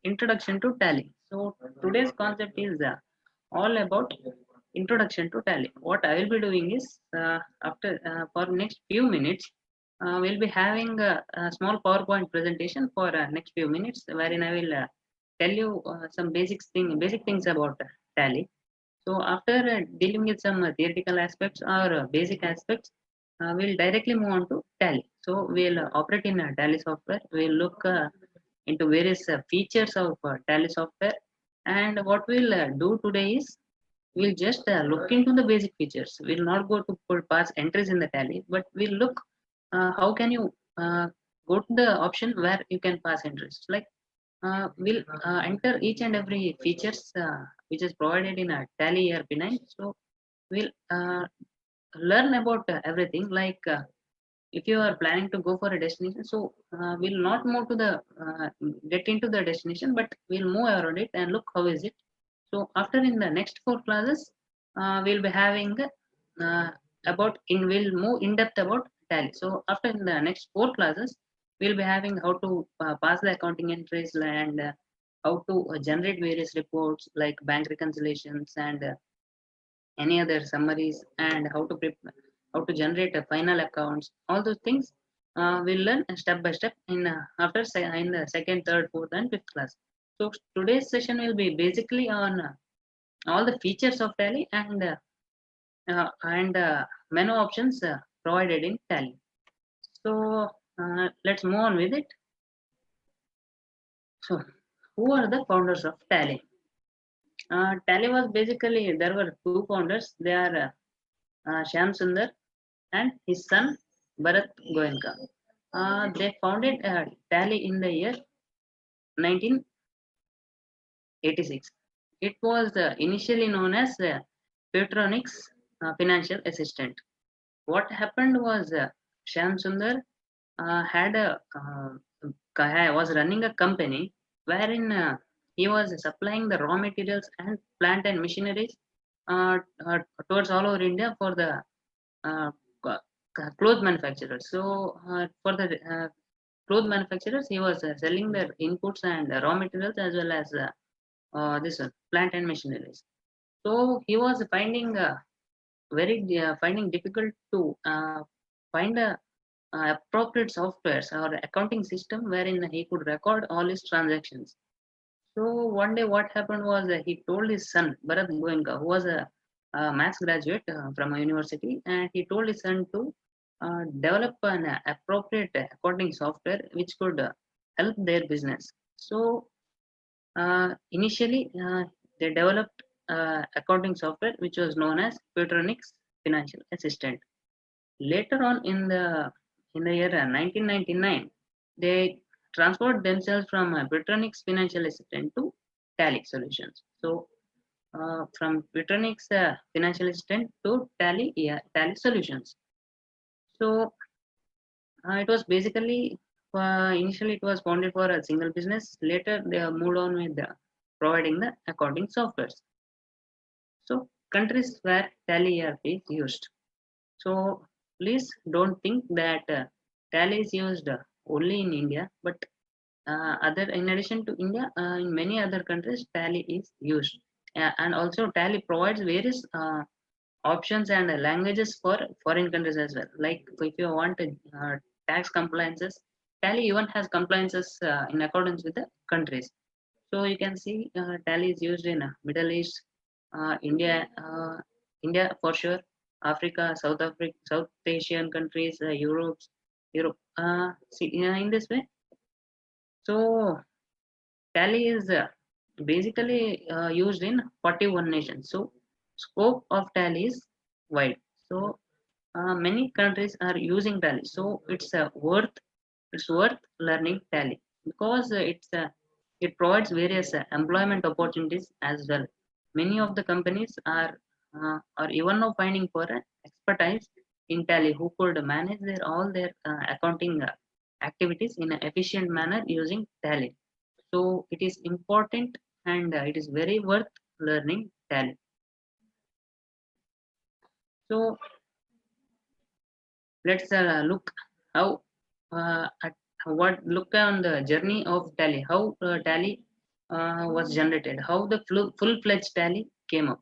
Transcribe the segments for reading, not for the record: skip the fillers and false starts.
Introduction to Tally. So today's concept is all about introduction to Tally. What I will be doing is after for next few minutes, we'll be having a small PowerPoint presentation for next few minutes, wherein I will tell you some basic things about Tally. So after dealing with some theoretical aspects or basic aspects, we'll directly move on to Tally. So we'll operate in Tally software. We'll look into various features of Tally software. And what we'll do today is we'll just look into the basic features. We'll not go to put pass entries in the Tally, but we'll look how can you go to the option where you can pass entries. Like we'll enter each and every features which is provided in a Tally ERP9. So we'll learn about everything. Like if you are planning to go for a destination, so we'll not move to the get into the destination, but we'll move around it and look how is it. So after in the next four classes, we'll be having uh, we'll move in depth about Tally. So after in the next four classes, we'll be having how to pass the accounting entries and how to generate various reports like bank reconciliations and any other summaries, and how to generate a final accounts. All those things we'll learn step by step in in the second, third, fourth, and fifth class. So today's session will be basically on all the features of Tally and menu options provided in Tally. So let's move on with it. So who are the founders of Tally? Tally was basically, there were two founders. They are Shyam Sundar and his son Bharat Goenka. They founded Tally in the year 1986. It was initially known as Petronics Financial Assistant. What happened was Shyam Sundar had was running a company wherein he was supplying the raw materials and plant and machineries towards all over India for the uh, clothes manufacturers. So for the clothes manufacturers, he was selling their inputs and raw materials as well as this plant and machineries. So he was finding finding difficult to find a appropriate softwares or accounting system wherein he could record all his transactions. So one day, what happened was he told his son Bharat Goenka, who was a maths graduate from a university, and he told his son to develop an appropriate accounting software which could help their business. So initially, they developed accounting software which was known as Petronics Financial Assistant. Later on in the year 1999, they transferred themselves from Petronics Financial Assistant to Tally Solutions. So from Petronics Financial Assistant to Tally, yeah, Tally Solutions. So it was basically initially it was founded for a single business. Later they moved on with providing the accounting softwares. So countries where Tally ERP is used. So please don't think that Tally is used only in India, but other in addition to India, in many other countries, Tally is used, and also Tally provides various options and languages for foreign countries as well. Like if you want tax compliances, Tally even has compliances in accordance with the countries. So you can see Tally is used in Middle East, India, India for sure, Africa, South Asian countries, Europe. See, in this way, so Tally is basically used in 41 nations. So scope of Tally is wide. So many countries are using Tally. So it's worth learning Tally because it provides various employment opportunities as well. Many of the companies are even now finding for expertise in Tally who could manage all their accounting activities in an efficient manner using Tally. So it is important and it is very worth learning Tally. So let's look how at what look on the journey of Tally, how Tally was generated, how the full-fledged Tally came up.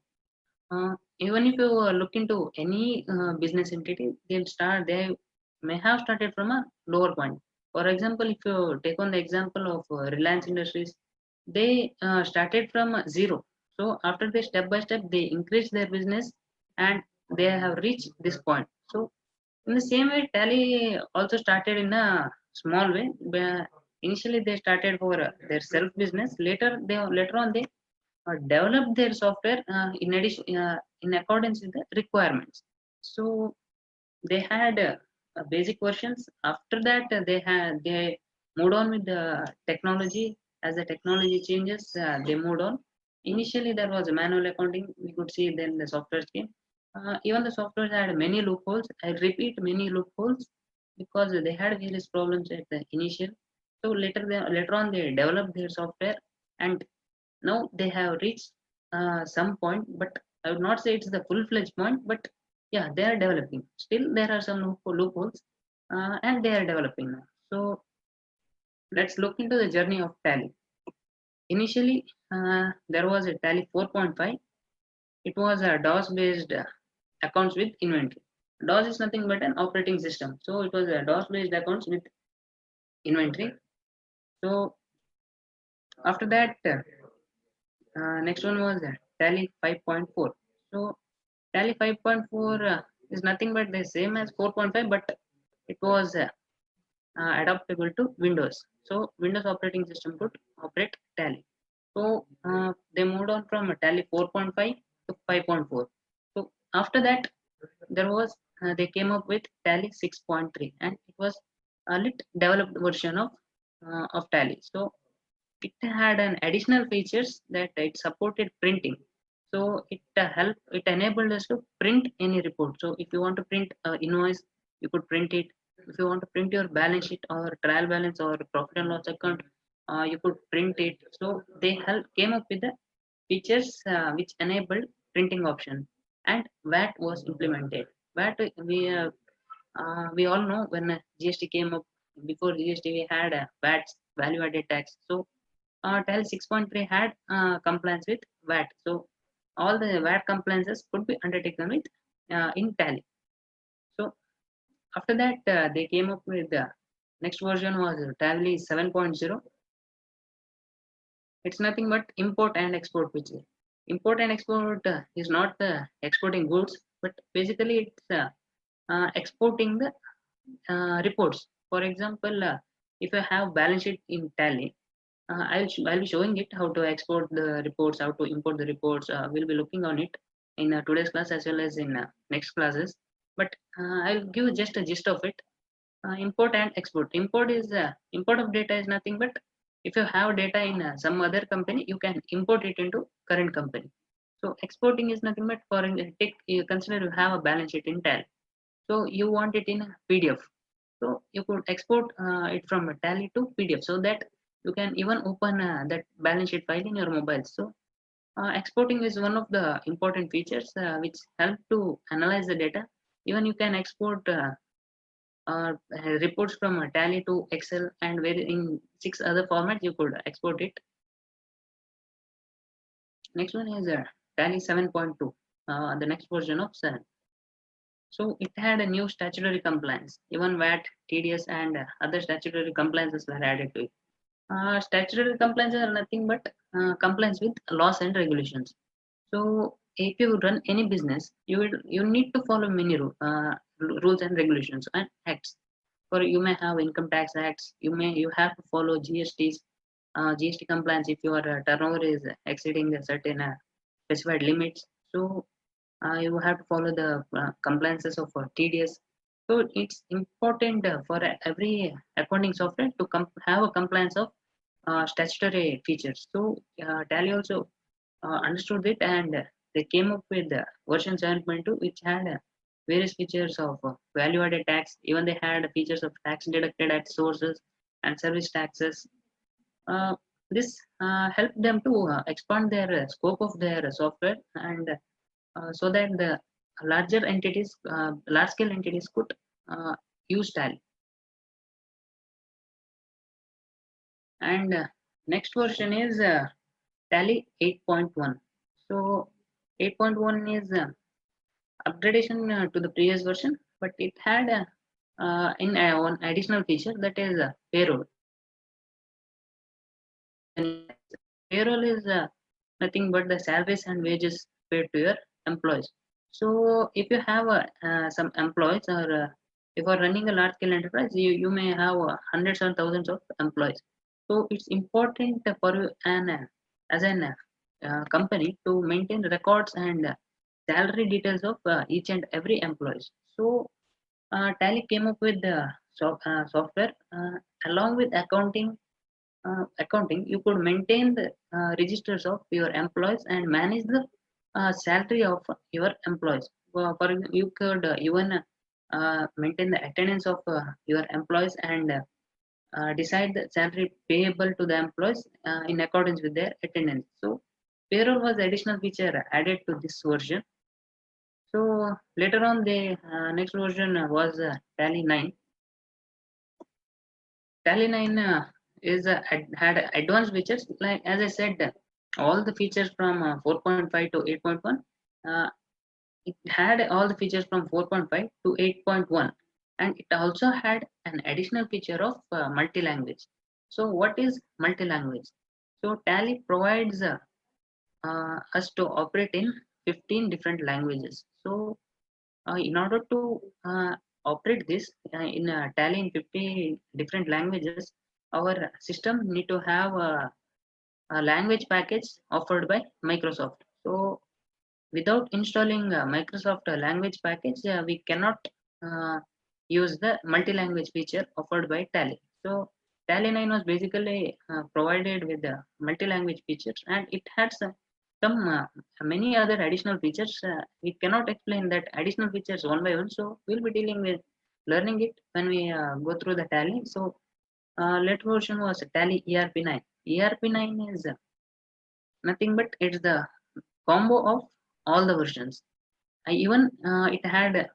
Even if you look into any business entity, they may have started from a lower point. For example, if you take on the example of Reliance Industries, they started from zero. So after they step by step they increased their business and they have reached this point. So in the same way, Tally also started in a small way. Initially, they started for their self business. Later on they developed their software in addition in accordance with the requirements. So they had basic versions. After that, they moved on with the technology. As the technology changes, they moved on. Initially, there was a manual accounting. We could see then the software came. Even the software had many loopholes. I repeat, many loopholes because they had various problems at the initial. So later on, they developed their software, and now they have reached some point. But I would not say it's the full-fledged point, but yeah, they are developing. Still, there are some loopholes, and they are developing now. So let's look into the journey of Tally. Initially, there was a Tally 4.5. It was a DOS-based accounts with inventory. DOS is nothing but an operating system. So it was a DOS-based accounts with inventory. So after that, next one was Tally 5.4. So Tally 5.4 is nothing but the same as 4.5, but it was adaptable to Windows. So Windows operating system could operate Tally. So they moved on from Tally 4.5 to 5.4. So after that, there was they came up with Tally 6.3, and it was a lit developed version of Tally. So it had an additional features that it supported printing. So it enabled us to print any report. So if you want to print invoice, you could print it. If you want to print your balance sheet or trial balance or profit and loss account, you could print it. So they came up with the features which enabled printing option, and VAT was implemented. VAT, we all know when GST came up. Before GST we had VAT, value added tax. So TAL 6.3 had compliance with VAT. So all the VAT compliances could be undertaken with in Tally. So after that, they came up with the next version was Tally 7.0. It's nothing but import and export feature. Import and export is not exporting goods, but basically it's exporting the reports. For example, if you have balance sheet in Tally, I'll be showing it how to export the reports, how to import the reports. We'll be looking on it in today's class as well as in next classes. But I'll give just a gist of it. Import and export. Import of data is nothing but if you have data in some other company, you can import it into current company. So exporting is nothing but for take you consider you have a balance sheet in Tally. So you want it in a PDF. So you could export it from a Tally to PDF so that you can even open that balance sheet file in your mobile. So exporting is one of the important features which help to analyze the data. Even you can export reports from Tally to Excel, and where in 6 other formats you could export it. Next one is Tally 7.2, the next version of 7. So it had a new statutory compliance. Even VAT, TDS, and other statutory compliances were added to it. Statutory compliances are nothing but compliance with laws and regulations. So if you run any business, you need to follow many rules and regulations and acts. For you may have income tax acts. You have to follow GSTs, GST compliance if your turnover is exceeding a certain specified limits. So you have to follow the compliances of TDS. So it's important for every accounting software to have a compliance of statutory features. So Tally also understood it, and they came up with version 7.2, which had various features of value added tax. Even they had features of tax deducted at sources and service taxes. Uh, this helped them to expand their scope of their software, and so that the large scale entities could use Tally. And next version is Tally 8.1. So 8.1 is upgradation to the previous version, but it had one additional feature, that is payroll. Payroll is nothing but the salaries and wages paid to your employees. So if you have some employees, or if you are running a large scale enterprise, you may have hundreds and thousands of employees. So it's important for you as an company to maintain records and salary details of each and every employee. So Tally came up with the software along with accounting. You could maintain the registers of your employees and manage the salary of your employees. You could even maintain the attendance of your employees and decide the salary payable to the employees in accordance with their attendance. So payroll was additional feature added to this version. So later on, the next version was Tally 9. Tally 9 had advanced features, like as I said, all the features from 4.5 to 8.1. Uh, it had all the features from 4.5 to 8.1, and it also had an additional feature of multi-language. So what is multi-language? So Tally provides us to operate in 15 different languages. So in order to operate this in Tally in 50 different languages, our system need to have a language package offered by Microsoft. So without installing Microsoft language package, we cannot uh, use the multi-language feature offered by Tally. So Tally 9 was basically provided with the multi-language features, and it had some many other additional features. We cannot explain that additional features one by one, so we'll be dealing with learning it when we go through the Tally. So later version was Tally ERP9. ERP9 is nothing but it's the combo of all the versions. I even it had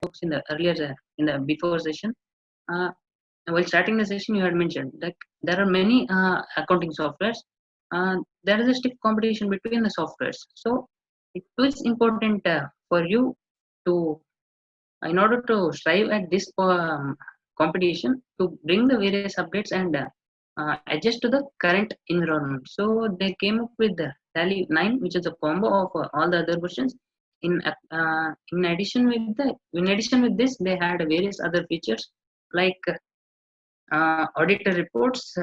books in the earlier in the before session. Uh, while starting the session, you had mentioned that there are many accounting softwares. There is a stiff competition between the softwares. So it is important for you to, in order to strive at this competition, to bring the various updates and adjust to the current environment. So they came up with the Tally 9, which is a combo of all the other versions. In addition with this, they had various other features like auditor reports.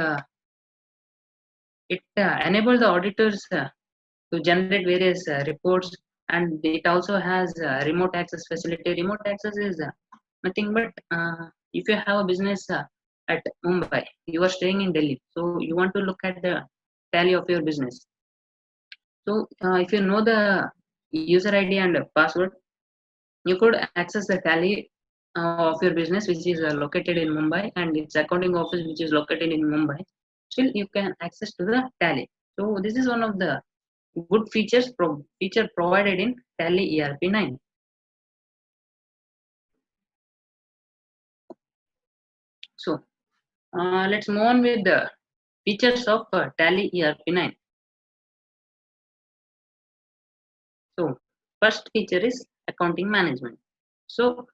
It enabled the auditors to generate various reports, and it also has remote access facility. Remote access is nothing but if you have a business at Mumbai, you are staying in Delhi, so you want to look at the tally of your business. So if you know the user ID and password, you could access the tally of your business, which is located in Mumbai, and its accounting office, which is located in Mumbai. Still, you can access to the tally. So this is one of the good feature provided in Tally ERP9. So let's move on with the features of Tally ERP9. So first feature is accounting management. So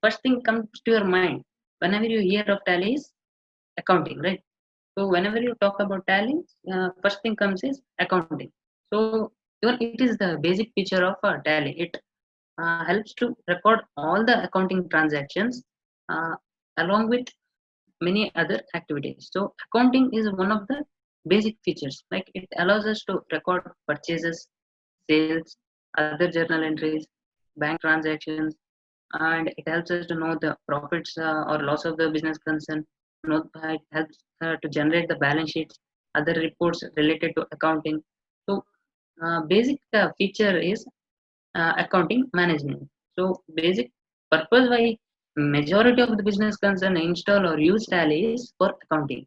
first thing comes to your mind whenever you hear of Tally is accounting, right? So whenever you talk about Tally, first thing comes is accounting. So even it is the basic feature of Tally. It helps to record all the accounting transactions uh, along with many other activities. So accounting is one of the basic features. Like it allows us to record purchases, sales, other journal entries, bank transactions, and it helps us to know the profits or loss of the business concern. It helps to generate the balance sheets, other reports related to accounting. So basic feature is accounting management. So basic purpose why majority of the business concern install or use Tally is for accounting.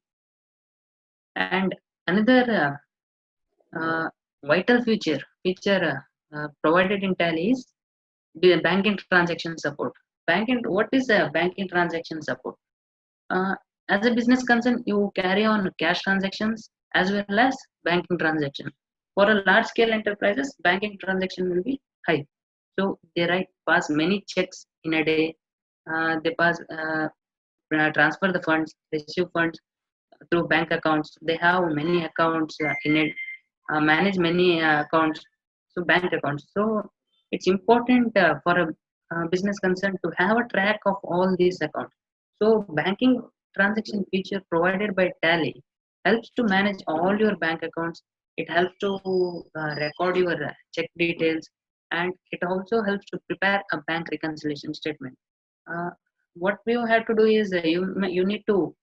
And another vital feature provided in Tally is the banking transaction support. What is a banking transaction support? Uh, as a business concern, you carry on cash transactions as well as banking transaction. For a large scale enterprises, banking transaction will be high. So they pass many checks in a day. They transfer the funds, receive funds through bank accounts. They have many accounts in it, manage many accounts, so bank accounts. So it's important for a business concern to have a track of all these accounts. So banking transaction feature provided by Tally helps to manage all your bank accounts. It helps to record your check details, and it also helps to prepare a bank reconciliation statement. Uh, what we have to do is you need to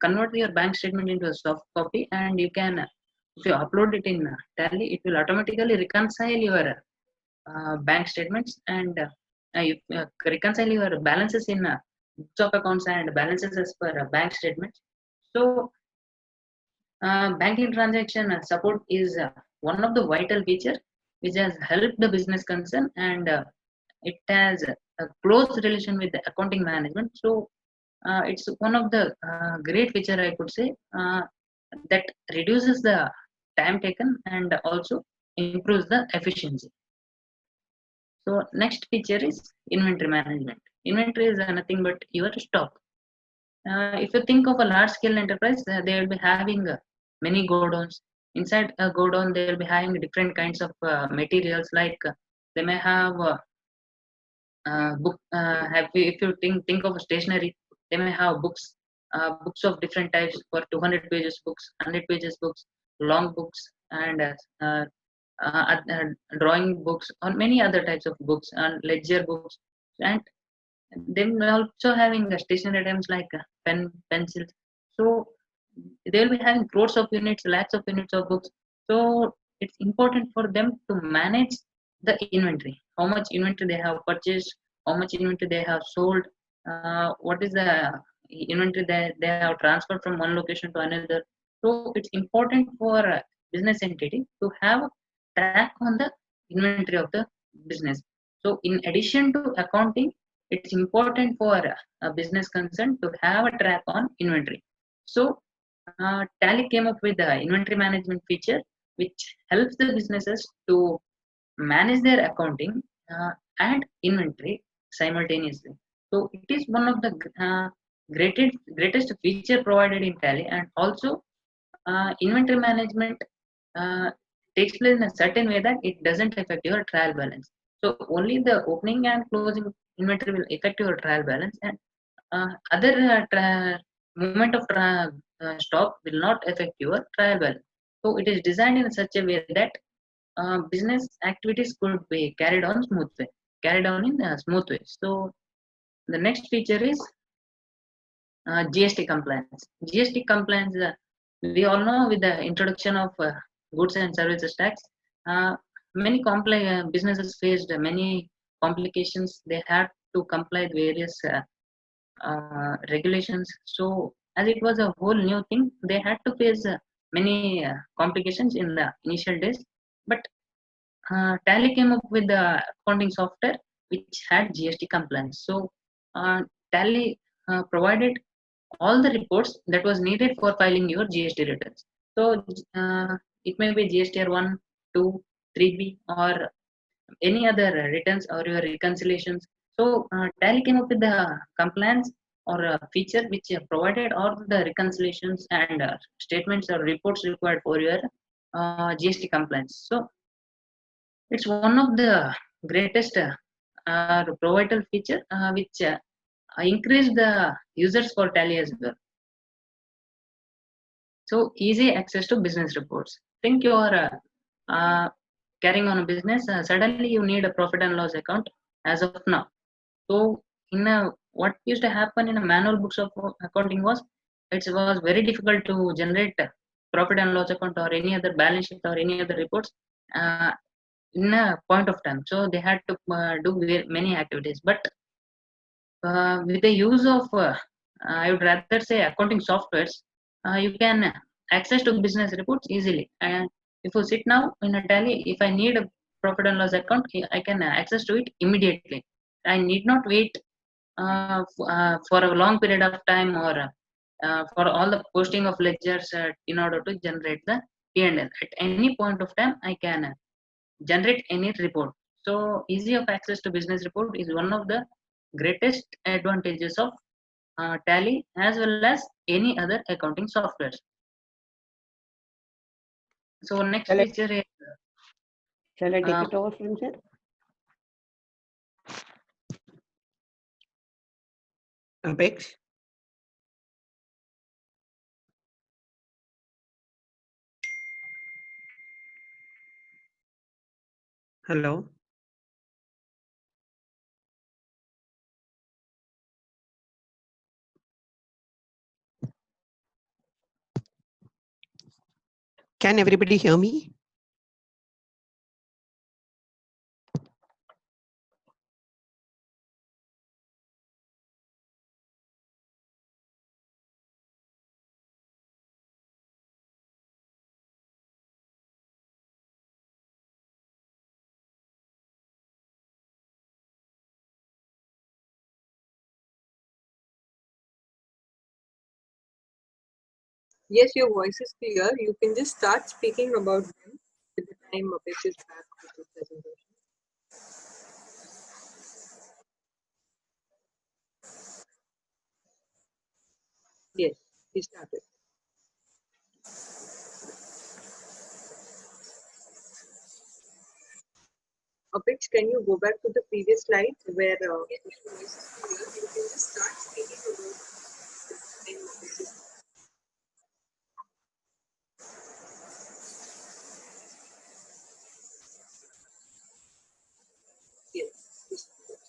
convert your bank statement into a soft copy, and you can if you upload it in Tally, it will automatically reconcile your bank statements, and you reconcile your balances in books of accounts and balances as per bank statements. So banking transaction support is one of the vital feature which has helped the business concern, and it has a close relation with the accounting management. So it's one of the great feature I could say that reduces the time taken and also improves the efficiency. So next feature is inventory management. Inventory is nothing but your stock. If you think of a large scale enterprise, they will be having many godowns. Inside a godown, they will be having different kinds of materials like they may have if you think of stationery, they may have books of different types for 200 pages books, 100 pages books, long books, and uh, drawing books, or many other types of books and ledger books. And they may also having stationery items like pen, pencils. So they will be having crores of units, lakhs of units of books. So it's important for them to manage the inventory, how much inventory they have purchased, how much inventory they have sold, what is the inventory that they have transferred from one location to another. So it's important for a business entity to have a track on the inventory of the business. So in addition to accounting, it's important for a business concern to have a track on inventory. So Tally came up with the inventory management feature, which helps the businesses to manage their accounting and inventory simultaneously. So it is one of the greatest feature provided in Tally, and also inventory management uh, takes place in a certain way that it doesn't affect your trial balance. So only the opening and closing inventory will affect your trial balance, and other movement of stock will not affect your trial balance. So it is designed in such a way that business activities could be carried on in a smooth way. So the next feature is GST compliance. GST compliance, we all know with the introduction of goods and services tax, many businesses faced many complications. They had to comply with various regulations. So as it was a whole new thing, they had to face many complications in the initial days. But Tally came up with the accounting software which had GST compliance. So Tally provided all the reports that was needed for filing your GST returns. So it may be GSTR 1, 2, 3B, or any other returns or your reconciliations. So Tally came up with the compliance or feature which provided all the reconciliations and statements or reports required for your GST compliance. So it's one of the greatest provider feature which increase the users for Tally as well. So easy access to business reports. Think you are carrying on a business, suddenly you need a profit and loss account as of now. So what used to happen in a manual books of accounting was it was very difficult to generate profit and loss account or any other balance sheet or any other reports in a point of time. So they had to do many activities. But with the use of, I would rather say, accounting softwares, you can access to business reports easily. And if you sit now in a Tally, if I need a profit and loss account, I can access to it immediately. I need not wait for a long period of time, or for all the posting of ledgers in order to generate the P&L. At any point of time, I can generate any report. So easy of access to business report is one of the greatest advantages of Tally, as well as any other accounting softwares. So next Shall I feature is take it over from here? Apex. Hello. Can everybody hear me? Yes, your voice is clear. You can just start speaking about them with the time Apex is back with the presentation. Yes, he started. Apex, can you go back to the previous slide where your voice is clear? You can just start speaking about the time Apex is back. Yes, he started.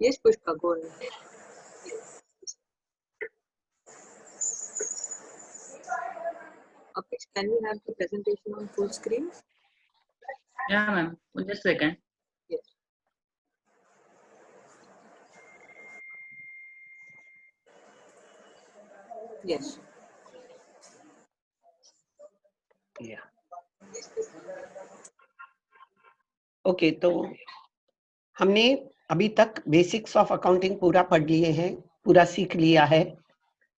Yes, Pushpa, go ahead. Yes. Apex, can we have the presentation on full screen? yeah, ma'am. Just a second. Yes. Yes. Yeah. Okay, तो हमने अभी तक basics of accounting पूरा पढ़ लिए हैं, पूरा सीख लिया है।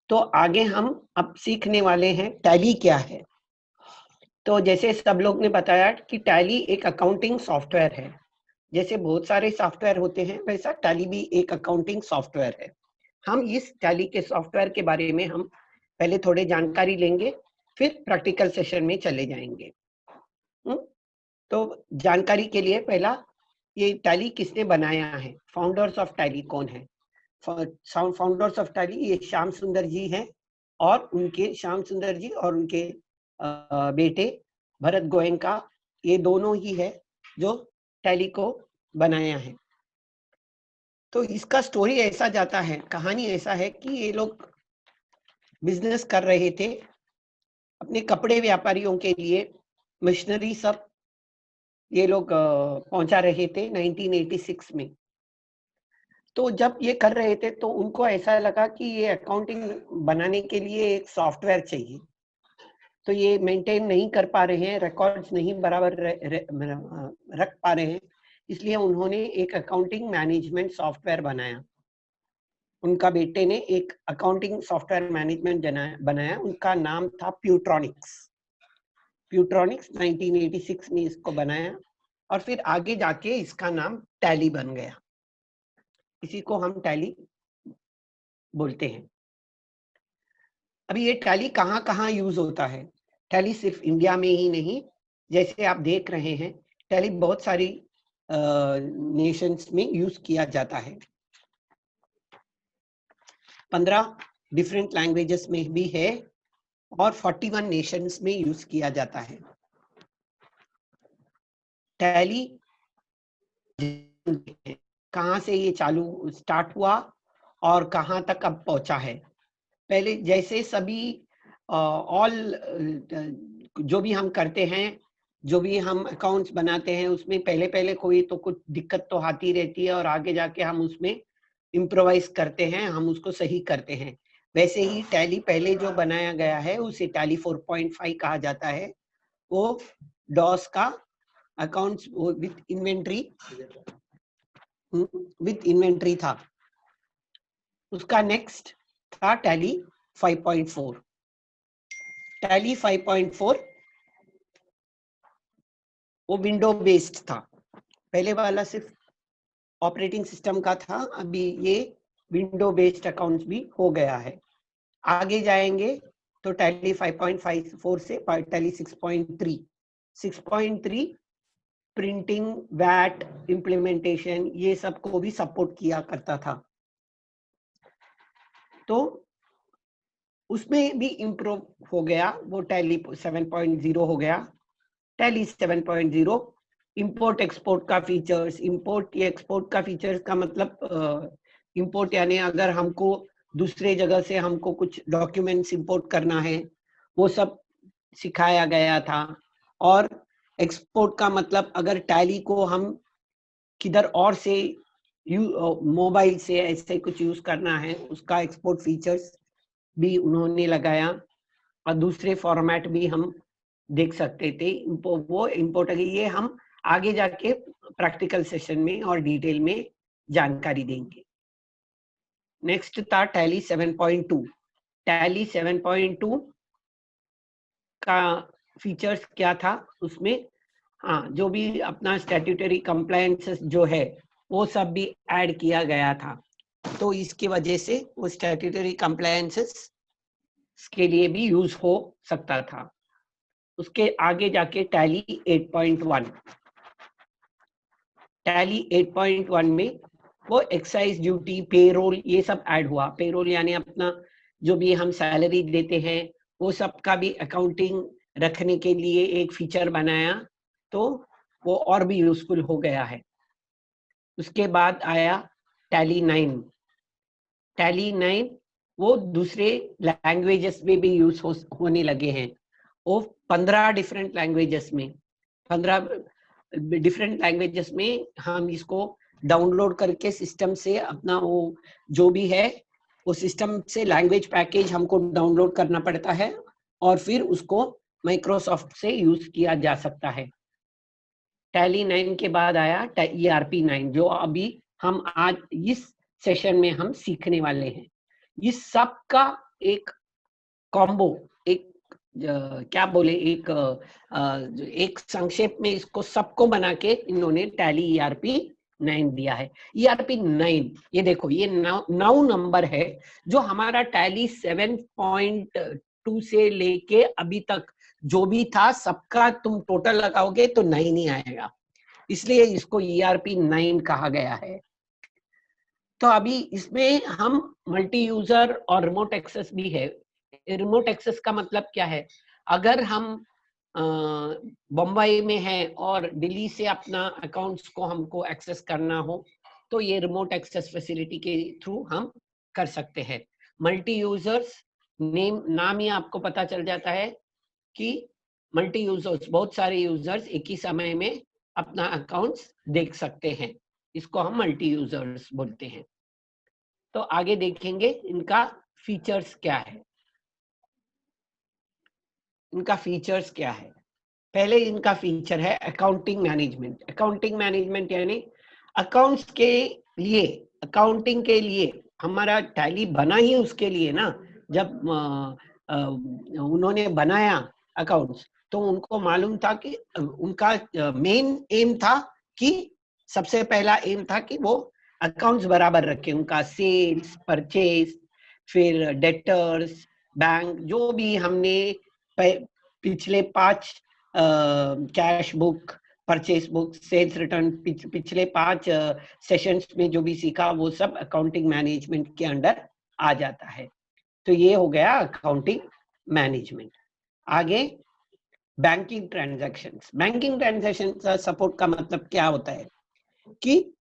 तो आगे हम अब सीखने वाले हैं टैली क्या है। तो जैसे सब लोग ने बताया कि टैली एक अकाउंटिंग सॉफ्टवेयर है। जैसे बहुत सारे सॉफ्टवेयर होते हैं, वैसा टैली भी एक अकाउंटिंग सॉफ्टवेयर है। हम इस टैली के सॉफ्टवेयर के बारे में हम पहले थोड़े जानकारी लेंगे, फिर प्रैक्टिकल सेशन में चले जाएंगे। तो जानकारी के लिए पहला, ये टैली किसने बनाया है, फाउंडर्स ऑफ टैली कौन है। फाउंडर्स ऑफ टैली ये श्याम सुंदर जी हैं, और उनके श्याम सुंदर जी और उनके बेटे भरत गोयनका, ये दोनों ही है जो टैली को बनाया है। तो इसका स्टोरी ऐसा जाता है, कहानी ऐसा है कि ये लोग बिजनेस कर रहे थे अपने कपड़े व्यापारियों के लिए, मशीनरी सब ये लोग पहुंचा रहे थे 1986 में। तो जब ये कर रहे थे तो उनको ऐसा लगा कि ये अकाउंटिंग बनाने के लिए एक सॉफ्टवेयर चाहिए। तो ये मेंटेन नहीं कर पा रहे हैं, रिकॉर्ड्स नहीं बराबर रख पा रहे हैं, इसलिए उन्होंने एक अकाउंटिंग मैनेजमेंट सॉफ्टवेयर बनाया। उनका बेटे ने एक अकाउंटिंग सॉफ्टवेयर मैनेजमेंट बनाया, उनका नाम था प्यूट्रॉनिक्स। 1986 में इसको बनाया, और फिर आगे जाके इसका नाम टैली बन गया। इसी को हम टैली बोलते हैं। अभी ये टैली कहाँ कहाँ यूज होता है। टैली सिर्फ इंडिया में ही नहीं, जैसे आप देख रहे हैं टैली बहुत सारी नेशंस में यूज किया जाता है। 15 डिफरेंट लैंग्वेजेस में भी है और 41 नेशंस में यूज किया जाता है। टैली कहाँ से ये चालू स्टार्ट हुआ और कहाँ तक अब पहुंचा है। पहले जैसे सभी जो भी हम करते हैं, जो भी हम अकाउंट्स बनाते हैं, उसमें पहले पहले कोई तो कुछ दिक्कत तो आती रहती है और आगे जाके हम उसमें इम्प्रोवाइज करते हैं, हम उसको सही करते हैं। वैसे ही टैली पहले जो बनाया गया है उसे टैली 4.5 कहा जाता है। वो डॉस का अकाउंट्स विथ इन्वेंट्री था। उसका नेक्स्ट था टैली 5.4। टैली 5.4 वो विंडो बेस्ड था। पहले वाला सिर्फ ऑपरेटिंग सिस्टम का था, अभी ये विंडो बेस्ड अकाउंट्स भी हो गया है। आगे जाएंगे तो टैली 5.54 से टैली 6.3 प्रिंटिंग, वैट, इम्प्लीमेंटेशन, ये सब को भी सपोर्ट किया करता था। तो उसमें भी इम्प्रूव हो गया, वो टैली 7.0 हो गया। टैली 7.0 इंपोर्ट एक्सपोर्ट का फीचर्स, इंपोर्ट या एक्सपोर्ट का फीचर्स का मतलब इंपोर्ट यानी अगर हमको दूसरे जगह से हमको कुछ डॉक्यूमेंट्स इंपोर्ट करना है वो सब सिखाया गया था। और एक्सपोर्ट का मतलब अगर टैली को हम किधर और से मोबाइल से ऐसे कुछ यूज करना है, उसका एक्सपोर्ट फीचर्स भी उन्होंने लगाया और दूसरे फॉर्मेट भी हम देख सकते थे। वो इम्पोर्ट, ये हम आगे जाके प्रैक्टिकल सेशन में और डिटेल में जानकारी देंगे। नेक्स्ट था टैली 7.2। टैली 7.2 का फीचर्स क्या था उसमें? हाँ, जो भी अपना स्टैट्यूटरी कंप्लायंसेस जो है वो सब भी ऐड किया गया था। तो इसकी वजह से वो स्टैट्यूटरी कंप्लायंसेस के लिए भी यूज हो सकता था। उसके आगे जाके टैली 8.1। टैली 8.1 में वो एक्साइज ड्यूटी, पेरोल, ये सब ऐड हुआ। पेरोल यानी अपना जो भी हम सैलरी देते हैं वो सब का भी अकाउंटिंग रखने के लिए एक फीचर बनाया, तो वो और भी यूजफुल हो गया है। उसके बाद आया टैली 9। टैली 9 वो दूसरे लैंग्वेजेस में भी यूज होने लगे हैं। वो 15 डिफरेंट लैंग्वेजेस में, 15 डिफरेंट लैंग्वेजेस में हम इसको डाउनलोड करके सिस्टम से अपना वो जो भी है वो सिस्टम से लैंग्वेज पैकेज हमको डाउनलोड करना पड़ता है और फिर उसको माइक्रोसॉफ्ट से यूज किया जा सकता है। टैली 9 के बाद आया ERP 9, जो अभी हम आज इस सेशन में हम सीखने वाले हैं। इस सब का एक कॉम्बो, एक क्या बोले, एक संक्षेप में इसको सबको बना के इन्होंने टैली ERP 9 दिया है। ERP 9, ये देखो, ये 9 नंबर है जो हमारा टैली 7.2 से लेके अभी तक जो भी था सबका तुम टोटल लगाओगे तो 9 ही आएगा, इसलिए इसको ERP 9 कहा गया है। तो अभी इसमें हम मल्टी यूजर और रिमोट एक्सेस भी है। रिमोट एक्सेस का मतलब क्या है? अगर हम बम्बई में हैं और दिल्ली से अपना अकाउंट्स को हमको एक्सेस करना हो तो ये रिमोट एक्सेस फैसिलिटी के थ्रू हम कर सकते हैं। मल्टी यूजर्स, नाम ही आपको पता चल जाता है कि मल्टी यूजर्स, बहुत सारे यूजर्स एक ही समय में अपना अकाउंट्स देख सकते हैं, इसको हम मल्टी यूजर्स बोलते हैं। तो आगे देखेंगे इनका फीचर्स क्या है। इनका फीचर्स क्या है? पहले इनका फीचर है अकाउंटिंग मैनेजमेंट। अकाउंटिंग मैनेजमेंट यानी अकाउंट्स के लिए, अकाउंटिंग के लिए हमारा टैली बना ही उसके लिए ना। जब उन्होंने बनाया अकाउंट्स तो उनको मालूम था कि उनका मेन एम था कि सबसे पहला एम था कि वो अकाउंट्स बराबर रखे, उनका सेल्स, परचेज, फिर डेटर्स, बैंक, जो भी हमने पिछले 5 cash book, purchase book, sales return, पिछले 5 सेशंस में जो भी सीखा वो सब अकाउंटिंग मैनेजमेंट के अंडर आ जाता है। तो ये हो गया अकाउंटिंग मैनेजमेंट। आगे बैंकिंग ट्रांजैक्शंस। बैंकिंग ट्रांजैक्शन का सपोर्ट का मतलब क्या होता है कि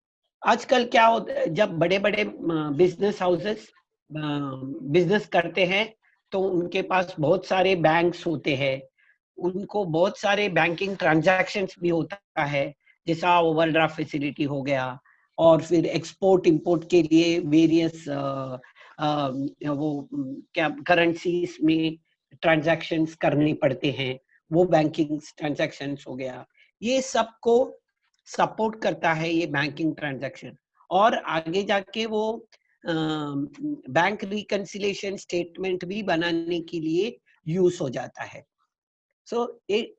आजकल क्या होता है, जब बड़े बड़े बिजनेस हाउसेस बिजनेस करते हैं तो उनके पास बहुत सारे बैंक्स होते हैं, उनको बहुत सारे बैंकिंग ट्रांजैक्शंस भी होता है, जैसा ओवरड्राफ्ट फैसिलिटी हो गया, और फिर एक्सपोर्ट इंपोर्ट के लिए वेरियस वो क्या करेंसीज में ट्रांजैक्शंस करने पड़ते हैं, वो बैंकिंग ट्रांजैक्शंस हो गया। ये सबको सपोर्ट करता है ये बैंकिंग ट्रांजैक्शन। और आगे जाके वो बैंक रिकंसिलिएशन स्टेटमेंट भी बनाने के लिए यूज हो जाता है। सो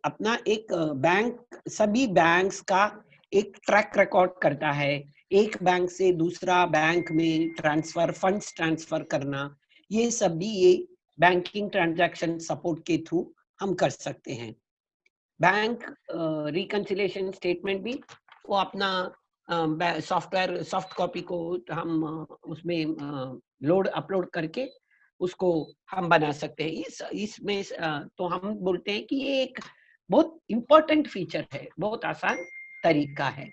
अपना एक बैंक, सभी बैंक्स का एक ट्रैक रिकॉर्ड करता है, एक बैंक से दूसरा बैंक में ट्रांसफर, फंड्स ट्रांसफर करना, ये सब भी ये बैंकिंग ट्रांजैक्शन सपोर्ट के थ्रू हम कर सकते हैं। बैंक रिकंसिलिएशन स्टेटमेंट भी वो अपना सॉफ्टवेयर, सॉफ्ट कॉपी को हम उसमें लोड अपलोड करके उसको हम बना सकते हैं। इसमें तो हम बोलते हैं कि ये एक बहुत इंपॉर्टेंट फीचर है, बहुत आसान तरीका है।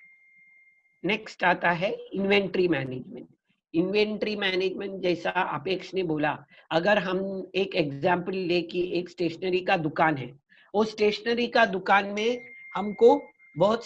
नेक्स्ट आता है इन्वेंट्री मैनेजमेंट। इन्वेंट्री मैनेजमेंट जैसा अपेक्ष ने बोला, अगर हम एक एग्जाम्पल ले कि एक स्टेशनरी का दुकान है, वो स्टेशनरी का दुकान में हमको बहुत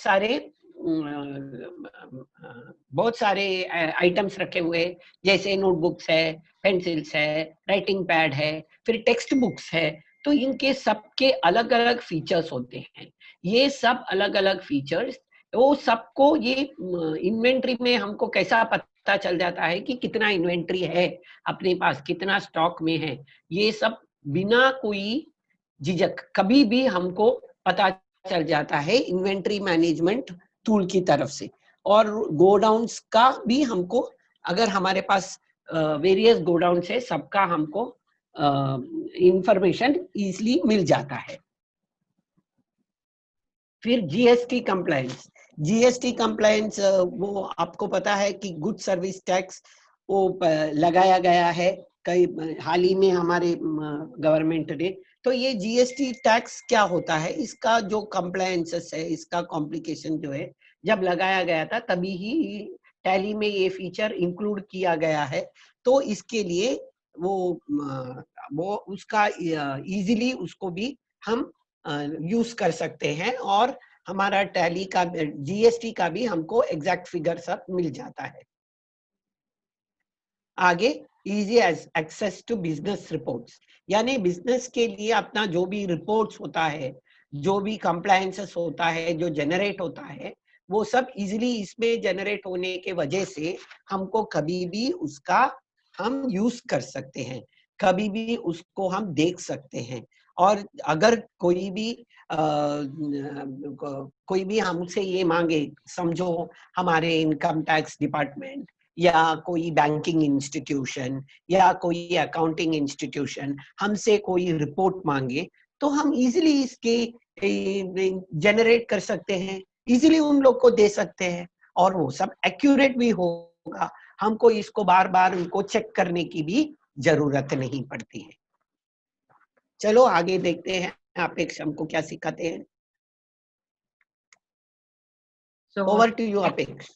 सारे आइटम्स रखे हुए, जैसे नोटबुक्स है, पेंसिल्स है, राइटिंग पैड है, फिर टेक्स्ट बुक्स है, तो इनके सबके अलग अलग फीचर्स होते हैं। ये सब अलग अलग फीचर्स, वो सबको ये इन्वेंट्री में हमको कैसा पता चल जाता है कि कितना इन्वेंट्री है अपने पास, कितना स्टॉक में है, ये सब बिना कोई झिझक कभी भी हमको पता चल जाता है इन्वेंट्री मैनेजमेंट टूल की तरफ से। और गोडाउन्स का भी हमको, अगर हमारे पास वेरियस गोडाउन्स है, सबका हमको इंफॉर्मेशन इजीली मिल जाता है। फिर जीएसटी कंप्लायंस। जीएसटी कंप्लायंस वो आपको पता है कि गुड सर्विस टैक्स वो लगाया गया है कई हाल ही में हमारे गवर्नमेंट ने। तो ये जीएसटी टैक्स क्या होता है, इसका जो कंप्लायंसेस है, इसका कॉम्प्लिकेशन जो है, जब लगाया गया था तभी ही टैली में ये फीचर इंक्लूड किया गया है। तो इसके लिए वो उसका इजीली उसको भी हम यूज कर सकते हैं, और हमारा टैली का जीएसटी का भी हमको एग्जैक्ट फिगर सब मिल जाता है। आगे easy access to business reports, यानी बिजनेस के लिए अपना जो भी रिपोर्ट्स होता है, जो भी कंप्लायंसेस होता है, जो जनरेट होता है, वो सब इजीली इसमें जनरेट होने के वजह से हमको कभी भी उसका हम यूज कर सकते हैं, कभी भी उसको हम देख सकते हैं। और अगर कोई भी हमसे ये मांगे, समझो हमारे इनकम टैक्स डिपार्टमेंट या कोई बैंकिंग इंस्टीट्यूशन या कोई अकाउंटिंग इंस्टीट्यूशन हमसे कोई रिपोर्ट मांगे, तो हम इजीली इसके जनरेट कर सकते हैं, इजीली उन लोग को दे सकते हैं, और वो सब एक्यूरेट भी होगा। हमको इसको बार बार उनको चेक करने की भी जरूरत नहीं पड़ती है। चलो आगे देखते हैं अपेक्ष हमको क्या सिखाते हैं। So over to you Apeksha.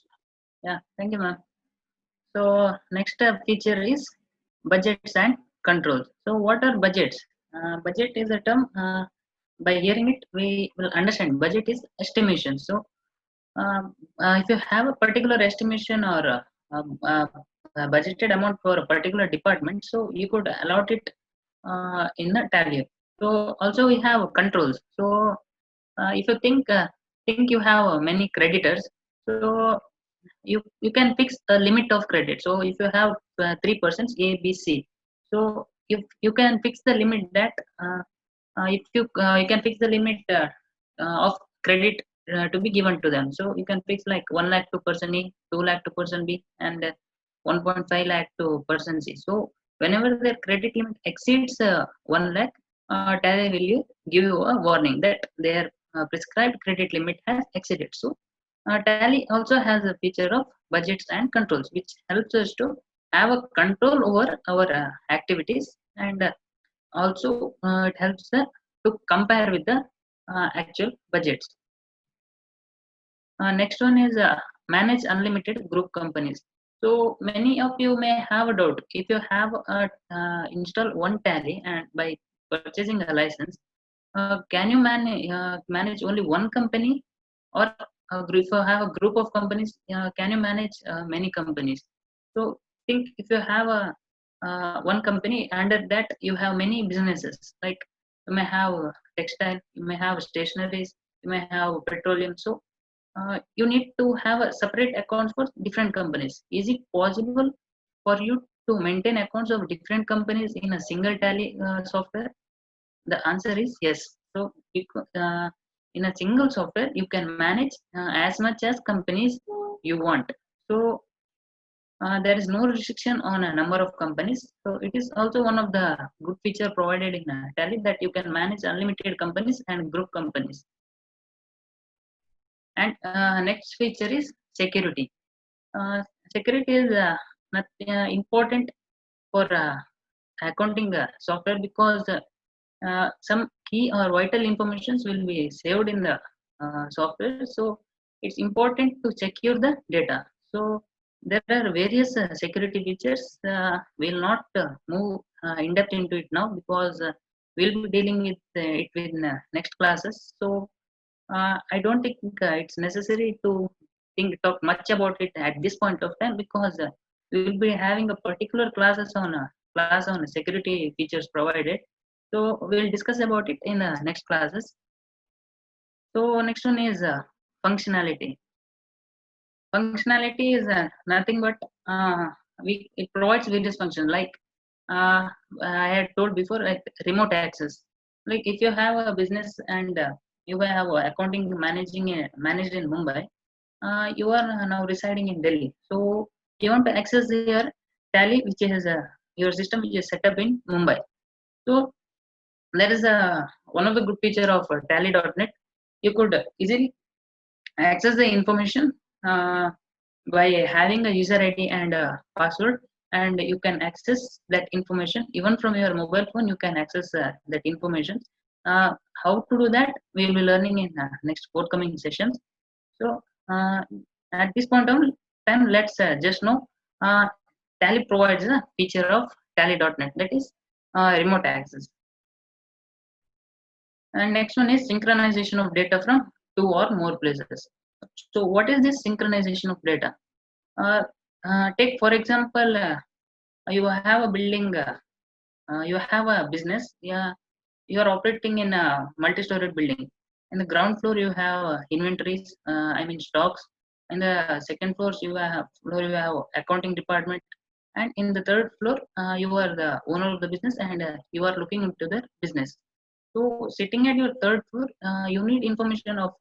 yeah, thank you, ma'am. So next feature is budgets and controls. So what are budgets? Budget is a term. By hearing it, we will understand. Budget is estimation. So if you have a particular estimation or a budgeted amount for a particular department, so you could allot it in the tally. So also we have controls. So if you think you have many creditors, so you can fix a limit of credit. So if you have 3 persons A, B, C, so you can fix the limit that if you can fix the limit of credit to be given to them. So you can fix like 1 lakh to person A, 2 lakh to person B, and 1.5 lakh to person C. So whenever their credit limit exceeds 1 lakh, tally will give you a warning that their prescribed credit limit has exceeded. So tally also has a feature of budgets and controls, which helps us to have a control over our activities and also it helps to compare with the actual budgets. Next one is manage unlimited group companies. So many of you may have a doubt if you have install one Tally and by purchasing a license, can you manage only one company, or if you have a group of companies, can you manage many companies? So think if you have a one company, under that you have many businesses, like you may have textile, you may have stationaries, you may have petroleum. So you need to have a separate accounts for different companies. Is it possible for you to maintain accounts of different companies in a single Tally software? The answer is yes. So in a single software, you can manage as much as companies you want. So there is no restriction on a number of companies. So it is also one of the good feature provided in Tally, that you can manage unlimited companies and group companies. And next feature is security. Security is important for accounting software, because some key or vital informations will be saved in the software. So it's important to secure the data. So there are various security features. We'll not move in depth into it now, because we'll be dealing with it in next classes. So I don't think it's necessary to talk much about it at this point of time, because we will be having a particular class on security features provided. So we'll discuss about it in the next classes. So next one is functionality. Functionality is nothing but it provides various functions, like uh, I had told before, like remote access. Like if you have a business and you have accounting managed in Mumbai, you are now residing in Delhi. So you want to access your Tally, which is your system which is set up in Mumbai. So there is one of the good feature of Tally.net. You could easily access the information uh, by having a user ID and a password, and you can access that information even from your mobile phone. You can access that information. uh, how to do that, we will be learning in next forthcoming sessions. So uh, at this point of time, let's just know uh, Tally provides a feature of Tally.net, that is remote access. And next one is synchronization of data from two or more places. So what is this synchronization of data? Uh, Take for example, you have a building, you have a business, yeah, you are operating in a multi-story building. In the ground floor, you have inventories, I mean stocks. In the second floor, you have accounting department, and in the third floor, you are the owner of the business, and you are looking into the business. So sitting at your third floor, you need information of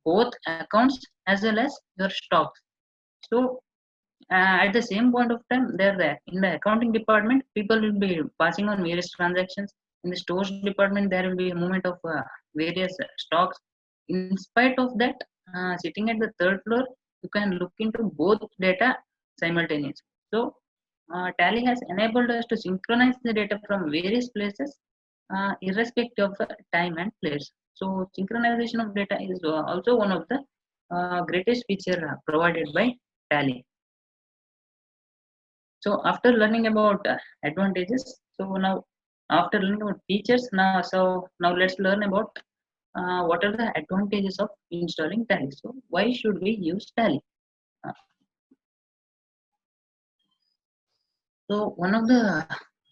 both accounts as well as your stocks. So at the same point of time, in the accounting department, people will be passing on various transactions. In the stores department, there will be a movement of various stocks. In spite of that, sitting at the third floor, you can look into both data simultaneously. So Tally has enabled us to synchronize the data from various places, irrespective of time and place. So synchronization of data is also one of the greatest feature provided by Tally. So after learning about advantages, so now after learning about features, now let's learn about what are the advantages of installing Tally. So why should we use Tally? Uh, so one of the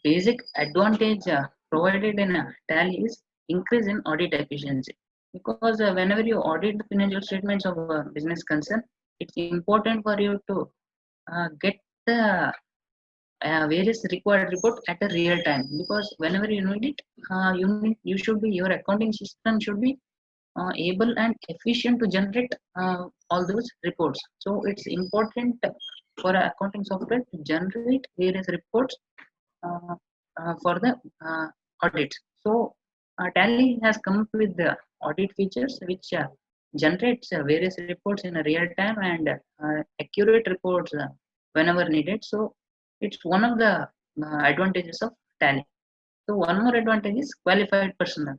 basic advantage provided in Tally is increase in audit efficiency, because whenever you audit the financial statements of a business concern, it's important for you to get the various required report at a real time, because whenever you need it, you should be, your accounting system should be able and efficient to generate all those reports. So it's important for a accounting software to generate various reports uh, for the audits. So Tally has come up with the audit features which generates various reports in a real time, and accurate reports whenever needed. So it's one of the advantages of Tally. So one more advantage is qualified personnel.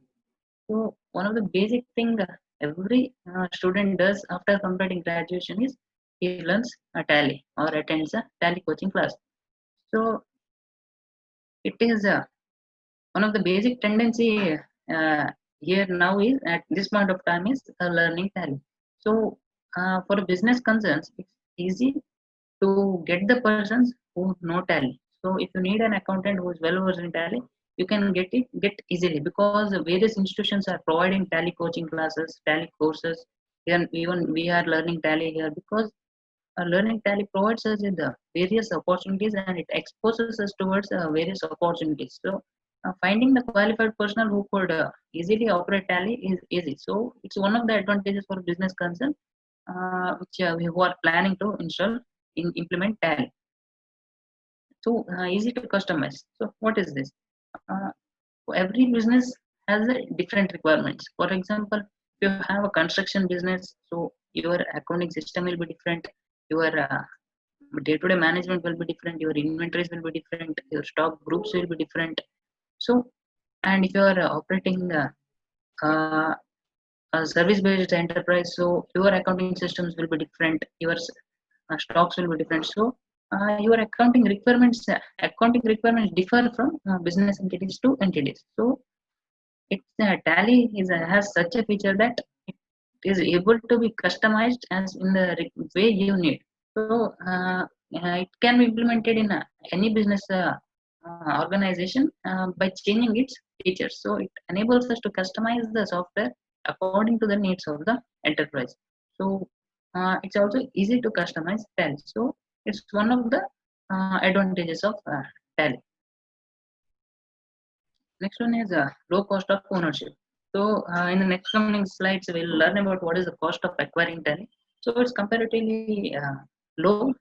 So one of the basic thing every student does after completing graduation is he learns a tally or attends a tally coaching class. So it is one of the basic tendency here now is at this point of time is learning tally. So for business concerns, it's easy to get the persons who know tally. So if you need an accountant who is well versed in tally, you can get easily because various institutions are providing tally coaching classes, tally courses. Even we are learning tally here because learning tally provides us with the various opportunities and it exposes us towards various opportunities. So finding the qualified personnel who could easily operate tally is easy. So it's one of the advantages for business concern which we who are planning to install implement tally. So easy to customize. So what is this? Uh, every business has a different requirements. For example, if you have a construction business, so your accounting system will be different. Your day-to-day management will be different. Your inventories will be different. Your stock groups will be different. So, and if you are operating uh, a service-based enterprise, so your accounting systems will be different. Your stocks will be different. So your accounting requirements differ from business entities to entities. So it's tally is has such a feature that it is able to be customized as in the way you need. So it can be implemented in any business organization by changing its features. So it enables us to customize the software according to the needs of the enterprise. So it's also easy to customize Tally. So it's one of the advantages of Tally. Next one is low cost of ownership. So in the next coming slides, we'll learn about what is the cost of acquiring Tally. So it's comparatively low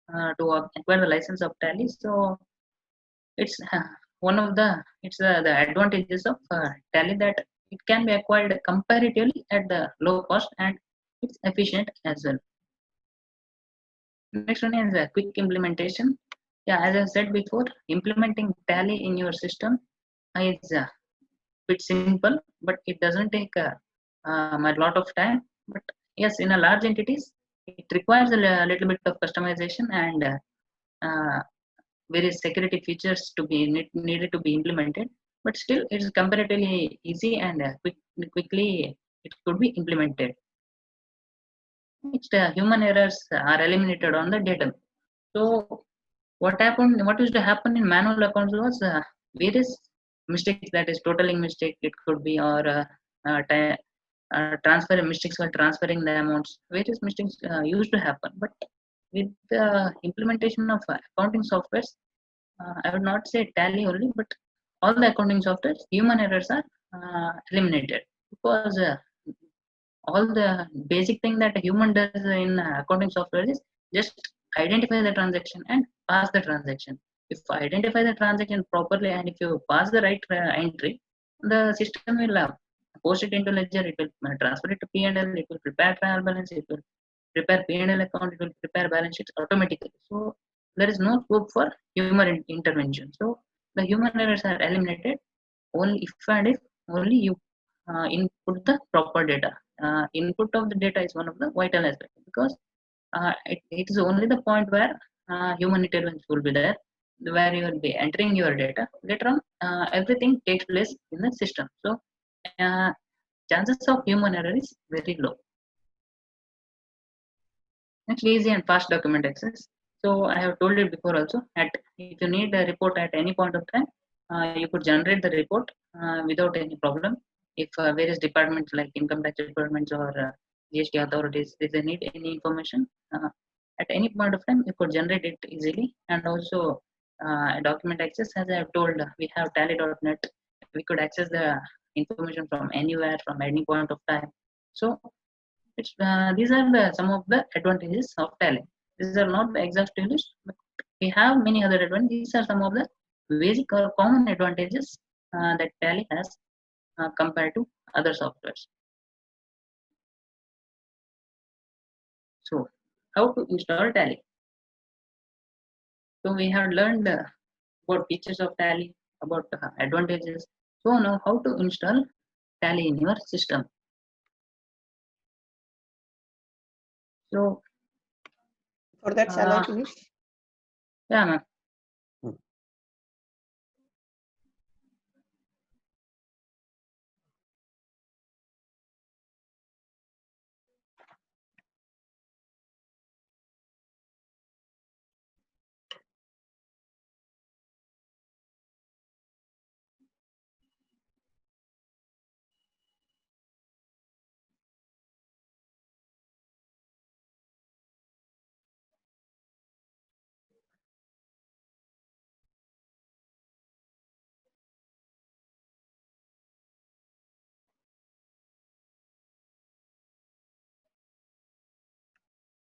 to acquire the license of Tally. So it's one of the advantages of Tally that it can be acquired comparatively at the low cost and it's efficient as well. Next one is quick implementation. Yeah, as I said before, implementing Tally in your system is bit simple, but it doesn't take a lot of time. But yes, in a large entities, it requires a little bit of customization and various security features to be needed to be implemented. But still, it's comparatively easy and quickly it could be implemented. Next, human errors are eliminated on the data. So what happened? What used to happen in manual accounts was various mistakes. That is totaling mistake. It could be or transfer mistakes while transferring the amounts. Various mistakes used to happen. But with the implementation of accounting softwares, I would not say Tally only, but all the accounting softwares, human errors are eliminated because all the basic thing that a human does in accounting software is just identify the transaction and pass the transaction. If I identify the transaction properly and if you pass the right entry, the system will post it into ledger, it will transfer it to P&L, it will prepare trial balance, it will prepare P&L account, it will prepare balance sheets automatically. So there is no scope for human intervention. So the human errors are eliminated only if and if only you input the proper data. Input of the data is one of the vital aspects because it is only the point where human intervention will be there, where you will be entering your data. Later on, everything takes place in the system. So uh, chances of human error is very low. Next, easy and fast document access. So I have told it before also. At if you need a report at any point of time, you could generate the report without any problem. If various departments like income tax departments or GST authorities, if they need any information at any point of time, you could generate it easily. And also document access, as I have told, we have tally.net. We could access the information from anywhere, from any point of time. So these are some of the advantages of Tally. These are not the exhaustive list, but we have many other advantages. These are some of the basic or common advantages that Tally has compared to other softwares. So, how to install Tally? So we have learned what features of Tally, about advantages. So now how to install Tally in your system. So For that, shall I uh, finish? yeah, ma'am.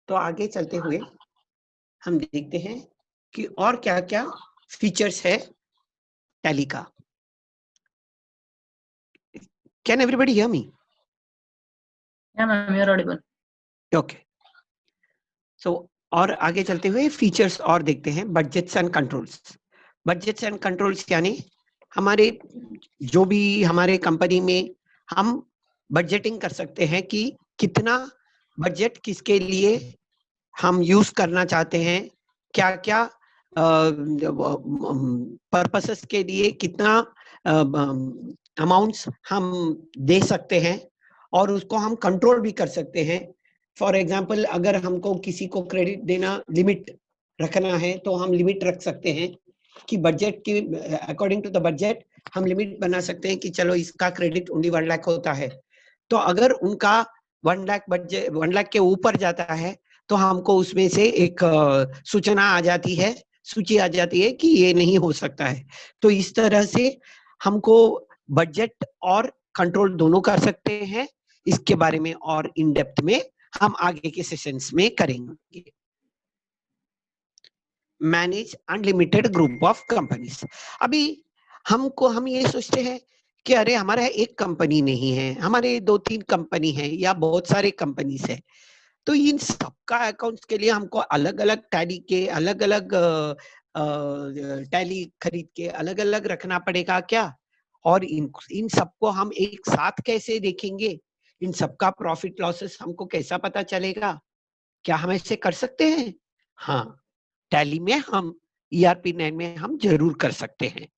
तो आगे चलते हुए हम देखते हैं कि और क्या क्या फीचर्स है टैली का. Can everybody hear me? Yeah, ma'am, you're audible. Okay. So और आगे चलते हुए फीचर्स और देखते हैं. Budgets and controls. Budgets and controls यानी हमारे जो भी हमारे कंपनी में हम बजटिंग कर सकते हैं कि कितना बजट किसके लिए हम यूज करना चाहते हैं, क्या क्या पर्पसेस के लिए कितना अमाउंट्स हम दे सकते हैं और उसको हम कंट्रोल भी कर सकते हैं. फॉर एग्जांपल अगर हमको किसी को क्रेडिट देना लिमिट रखना है तो हम लिमिट रख सकते हैं कि बजट की अकॉर्डिंग टू द बजट हम लिमिट बना सकते हैं कि चलो इसका क्रेडिट ओनली 1 लाख होता है. तो अगर उनका 1 लाख बजट 1 लाख के ऊपर जाता है तो हमको उसमें से एक सूचना आ जाती है, सूची आ जाती है कि ये नहीं हो सकता है. तो इस तरह से हमको बजट और कंट्रोल दोनों कर सकते हैं. इसके बारे में और इन डेप्थ में हम आगे के सेशंस में करेंगे. Manage unlimited group of companies. अभी हम ये सोचते हैं कि अरे हमारा एक कंपनी नहीं है, हमारे 2-3 कंपनी है या बहुत सारे कंपनीज है. तो इन सबका अकाउंट्स के लिए हमको अलग अलग टैली के अलग अलग टैली खरीद के अलग अलग रखना पड़ेगा क्या? और इन सबको हम एक साथ कैसे देखेंगे? इन सबका प्रॉफिट लॉसेस हमको कैसा पता चलेगा? क्या हम ऐसे कर सकते हैं? हाँ, टैली में हम ERP 9 में हम जरूर कर सकते हैं.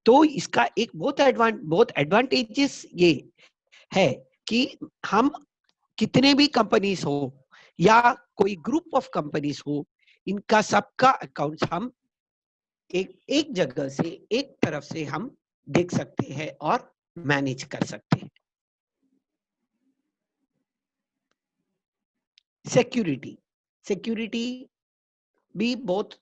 तो इसका एक बहुत एडवांटेजेस ये है कि हम कितने भी कंपनीज हो या कोई ग्रुप ऑफ कंपनीज हो, इनका सबका अकाउंट्स हम एक जगह से एक तरफ से हम देख सकते हैं और मैनेज कर सकते हैं. सिक्योरिटी भी बहुत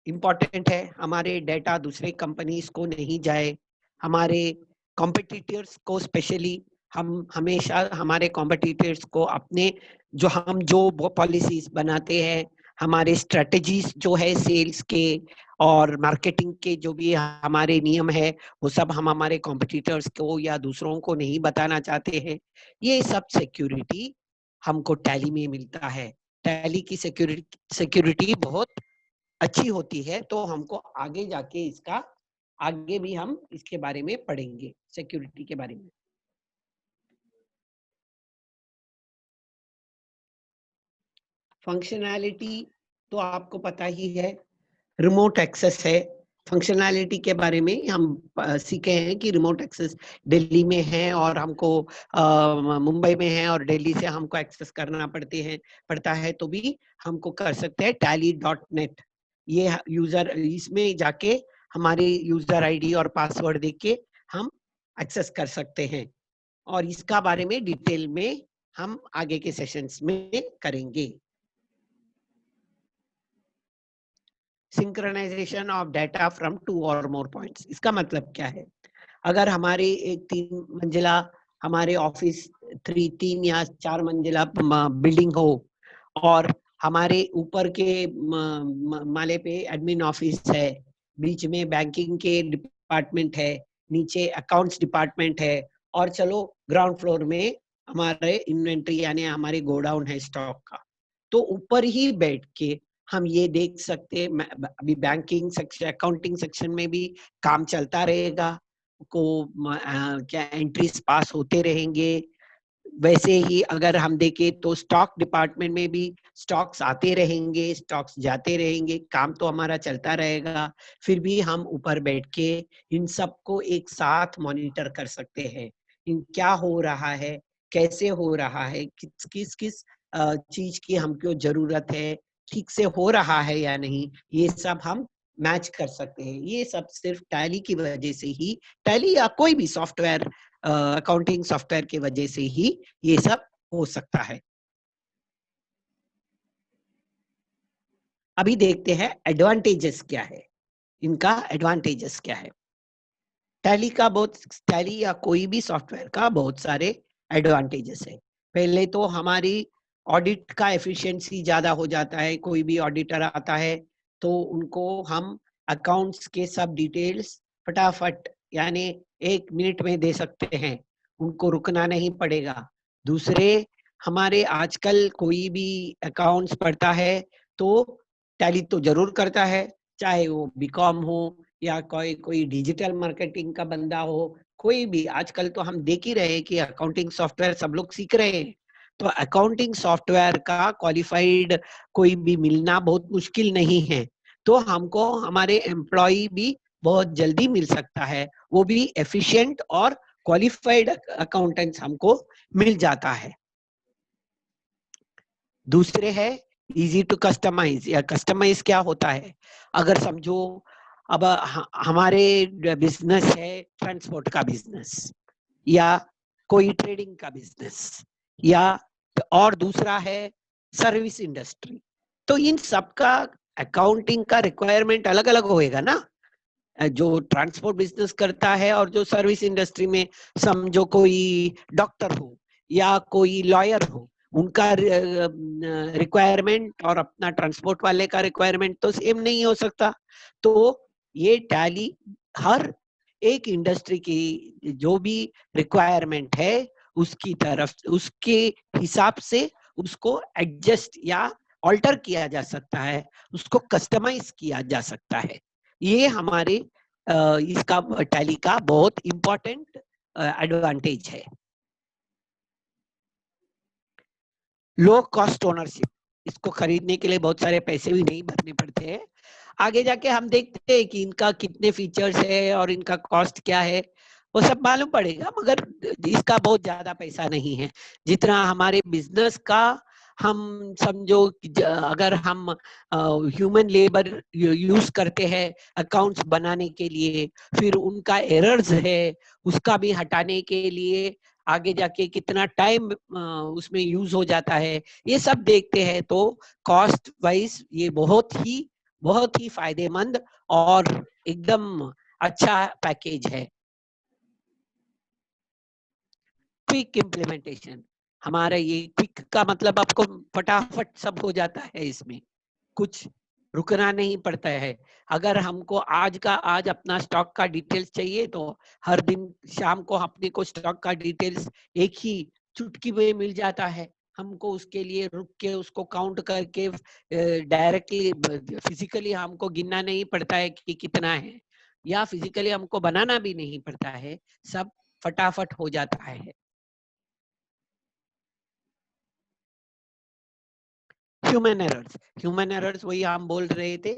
इम्पोर्टेंट है. हमारे डेटा दूसरे कंपनीज को नहीं जाए. हमारे कॉम्पिटिटर्स को स्पेशली हम हमेशा हमारे कॉम्पिटिटर्स को अपने जो पॉलिसीज बनाते हैं, हमारे स्ट्रेटजीज जो है सेल्स के और मार्केटिंग के जो भी हमारे नियम है, वो सब हम हमारे कॉम्पिटिटर्स को या दूसरों को नहीं बताना चाहते हैं. ये सब सिक्योरिटी हमको टैली में मिलता है. टैली की सिक्योरिटी बहुत अच्छी होती है. तो हमको आगे जाके इसका आगे भी हम इसके बारे में पढ़ेंगे, सिक्योरिटी के बारे में. फंक्शनैलिटी तो आपको पता ही है, रिमोट एक्सेस है. फंक्शनैलिटी के बारे में हम सीखे हैं कि रिमोट एक्सेस दिल्ली में है और हमको मुंबई में है और दिल्ली से हमको एक्सेस करना पड़ता है तो भी हमको कर सकते हैं. tally.net ये यूजर इसमें जाके हमारे यूजर आईडी और पासवर्ड देके हम एक्सेस कर सकते हैं और इसका बारे में डिटेल में हम आगे के सेशंस में करेंगे. सिंक्रोनाइजेशन ऑफ डाटा फ्रॉम 2 और मोर पॉइंट्स. इसका मतलब क्या है? अगर हमारे एक 3 मंजिला हमारे ऑफिस 3 या 4 मंजिला बिल्डिंग हो और हमारे ऊपर के माले पे एडमिन ऑफिस है, बीच में बैंकिंग के डिपार्टमेंट है, नीचे अकाउंट्स डिपार्टमेंट है और चलो ग्राउंड फ्लोर में हमारे इन्वेंट्री यानी हमारे गोडाउन है स्टॉक का. तो ऊपर ही बैठ के हम ये देख सकते हैं अभी बैंकिंग सेक्शन, अकाउंटिंग सेक्शन में भी काम चलता रहेगा, क्या एंट्रीज पास होते रहेंगे। वैसे ही अगर हम देखें तो स्टॉक डिपार्टमेंट में भी स्टॉक्स आते रहेंगे, स्टॉक्स जाते रहेंगे, काम तो हमारा चलता रहेगा। फिर भी हम ऊपर बैठ के इन सबको एक साथ मॉनिटर कर सकते हैं, इन क्या हो रहा है, कैसे हो रहा है, किस किस चीज की हमको जरूरत है, ठीक से हो रहा है या नहीं, ये सब हम मैच कर सकते हैं। ये सब सिर्फ टैली की वजह से ही, टैली या कोई भी सॉफ्टवेयर, अकाउंटिंग सॉफ्टवेयर की वजह से ही ये सब हो सकता है। अभी देखते हैं एडवांटेजेस क्या है, इनका एडवांटेजेस क्या है। टैली या कोई भी सॉफ्टवेयर का बहुत सारे एडवांटेजेस है। पहले तो हमारी ऑडिट का एफिशिएंसी ज्यादा हो जाता है। कोई भी ऑडिटर आता है तो उनको हम अकाउंट्स के सब डिटेल्स फटाफट यानी 1 मिनट में दे सकते हैं, उनको रुकना नहीं पड़ेगा। दूसरे, हमारे आजकल कोई भी अकाउंट्स पढ़ता है तो टैली तो जरूर करता है, चाहे वो बीकॉम हो या कोई कोई डिजिटल मार्केटिंग का बंदा हो, कोई भी। आजकल तो हम देख ही रहे हैं कि अकाउंटिंग सॉफ्टवेयर सब लोग सीख रहे हैं। तो अकाउंटिंग सॉफ्टवेयर का क्वालिफाइड कोई भी मिलना बहुत मुश्किल नहीं है। तो हमको हमारे एम्प्लॉय भी बहुत जल्दी मिल सकता है, वो भी एफिशिएंट और क्वालिफाइड अकाउंटेंट्स हमको मिल जाता है। दूसरे है इजी टू कस्टमाइज। या कस्टमाइज क्या होता है, अगर समझो अब हमारे बिजनेस है, ट्रांसपोर्ट का बिजनेस या कोई ट्रेडिंग का बिजनेस, या और दूसरा है सर्विस इंडस्ट्री, तो इन सबका अकाउंटिंग का रिक्वायरमेंट अलग अलग होएगा ना। जो ट्रांसपोर्ट बिजनेस करता है और जो सर्विस इंडस्ट्री में, समझो कोई डॉक्टर हो या कोई लॉयर हो, उनका रिक्वायरमेंट और अपना ट्रांसपोर्ट वाले का रिक्वायरमेंट तो सेम नहीं हो सकता। तो ये टैली हर एक इंडस्ट्री की जो भी रिक्वायरमेंट है उसकी तरफ, उसके हिसाब से उसको एडजस्ट या ऑल्टर किया जा सकता है, उसको कस्टमाइज किया जा सकता है। ये हमारे इसका टैली का बहुत इंपॉर्टेंट एडवांटेज है। लो कॉस्ट ओनरशिप, इसको खरीदने के लिए बहुत सारे पैसे भी नहीं भरने पड़ते हैं। आगे जाके हम देखते हैं कि इनका कितने फीचर्स है और इनका कॉस्ट क्या है, वो सब मालूम पड़ेगा, मगर इसका बहुत ज्यादा पैसा नहीं है जितना हमारे बिजनेस का। हम समझो अगर हम ह्यूमन लेबर यूज करते हैं अकाउंट्स बनाने के लिए, फिर उनका एरर्स है उसका भी हटाने के लिए आगे जाके कितना टाइम उसमें यूज हो जाता है, ये सब देखते हैं। तो कॉस्ट वाइज ये बहुत ही फायदेमंद और एकदम अच्छा पैकेज है। क्विक इम्प्लीमेंटेशन, हमारा ये क्विक का मतलब आपको फटाफट सब हो जाता है, इसमें कुछ रुकना नहीं पड़ता है। अगर हमको आज अपना स्टॉक का डिटेल्स चाहिए तो हर दिन शाम को अपने को स्टॉक का डिटेल्स एक ही चुटकी में मिल जाता है। हमको उसके लिए रुक के उसको काउंट करके डायरेक्टली फिजिकली हमको गिनना नहीं पड़ता है कि कितना है, या फिजिकली हमको बनाना भी नहीं पड़ता है, सब फटाफट हो जाता है। ह्यूमन एरर्स वही हम बोल रहे थे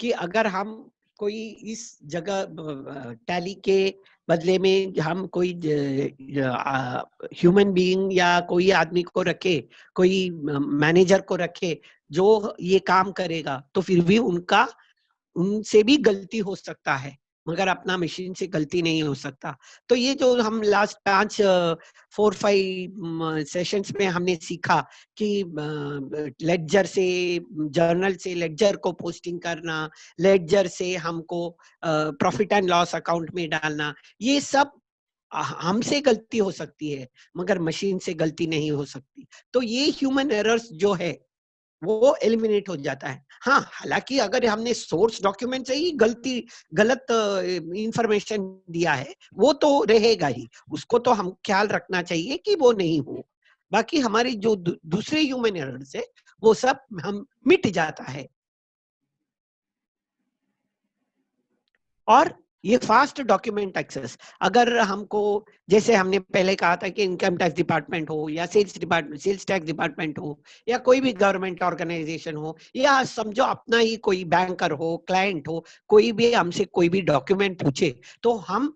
कि अगर हम कोई इस जगह टैली के बदले में हम कोई ह्यूमन बीइंग या कोई आदमी को रखे, कोई मैनेजर को रखे जो ये काम करेगा, तो फिर भी उनसे भी गलती हो सकता है, मगर अपना मशीन से गलती नहीं हो सकता। तो ये जो हम लास्ट 4-5 सेशंस में हमने सीखा कि लेडजर से, जर्नल से लेडजर को पोस्टिंग करना, लेडजर से हमको प्रॉफिट एंड लॉस अकाउंट में डालना, ये सब हमसे गलती हो सकती है मगर मशीन से गलती नहीं हो सकती। तो ये ह्यूमन एरर्स जो है वो एलिमिनेट हो जाता है। हाँ, हालांकि अगर हमने सोर्स डॉक्यूमेंट से ही गलत इंफॉर्मेशन दिया है वो तो रहेगा ही, उसको तो हम ख्याल रखना चाहिए कि वो नहीं हो। बाकी हमारी जो दूसरे ह्यूमन एरर्स है वो सब हम मिट जाता है। और ये फास्ट डॉक्यूमेंट एक्सेस, अगर हमको, जैसे हमने पहले कहा था कि इनकम टैक्स डिपार्टमेंट हो या sales department, sales tax department हो या कोई भी गवर्नमेंट ऑर्गेनाइजेशन हो, या समझो अपना ही कोई बैंकर हो, क्लाइंट हो, कोई भी हमसे कोई भी डॉक्यूमेंट पूछे तो हम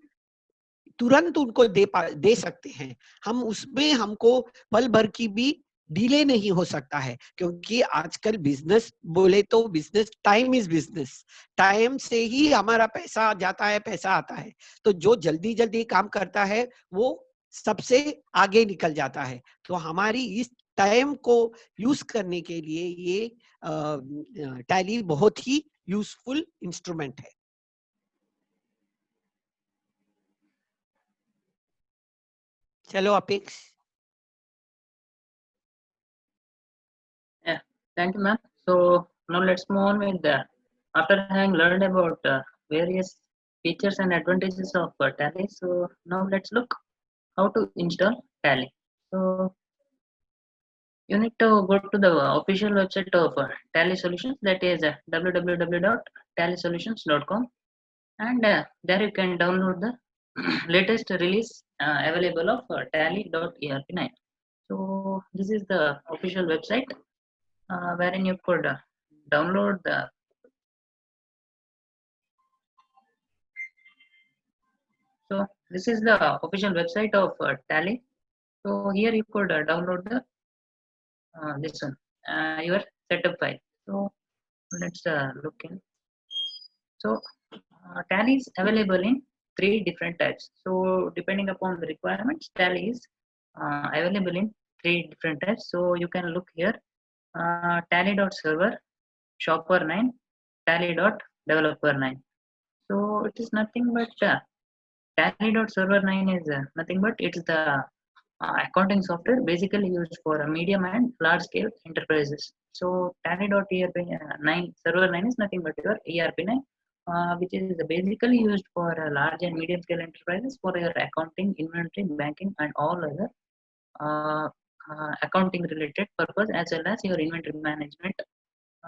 तुरंत उनको दे सकते हैं। हम उसमें हमको पल भर की भी डिले नहीं हो सकता है, क्योंकि आजकल बिजनेस बोले तो business, time is business, time से ही हमारा पैसा जाता है, पैसा आता है। तो जो जल्दी जल्दी काम करता है वो सबसे आगे निकल जाता है। तो हमारी इस टाइम को यूज करने के लिए ये टैली बहुत ही यूजफुल इंस्ट्रूमेंट है। चलो अपेक्ष। Yeah, thank you, ma'am. So now let's move on with the, after having learned about various features and advantages of Tally. So now let's look how to install Tally. So you need to go to the official website of Tally Solutions, that is www.tallysolutions.com, and there you can download the latest release available of Tally.erp9. So this is the official website wherein you could download the. So this is the official website of Tally. So here you could download the this one, your setup file. So let's look in. So Tally is available in 3 different types. So depending upon the requirements, Tally is available in 3 different types. So you can look here, Tally.server, Shopper 9, Tally.developer 9. So it is nothing but Tally.server 9 is nothing but it's the accounting software basically used for medium and large scale enterprises. So Tally.erp9 server 9 is nothing but your ERP9, which is basically used for large and medium scale enterprises for your accounting, inventory, banking, and all other uh, accounting related purpose, as well as your inventory management,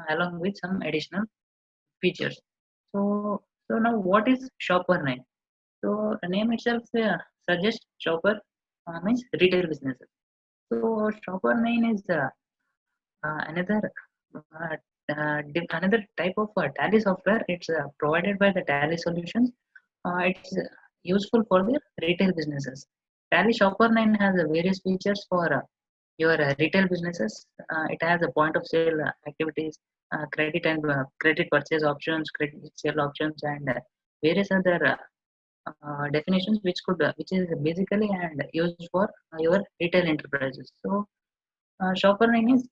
along with some additional features. So now what is Shopper 9? So the name itself suggests shopper means retail businesses. So shopper 9 is another another type of Tally software. It's provided by the Tally Solutions. It's useful for the retail businesses. Tally Shopper 9 has various features for your retail businesses. It has a point of sale activities, credit and credit purchase options, credit sale options, and various other definitions which is basically and used for your retail enterprises. So Shopper 9 is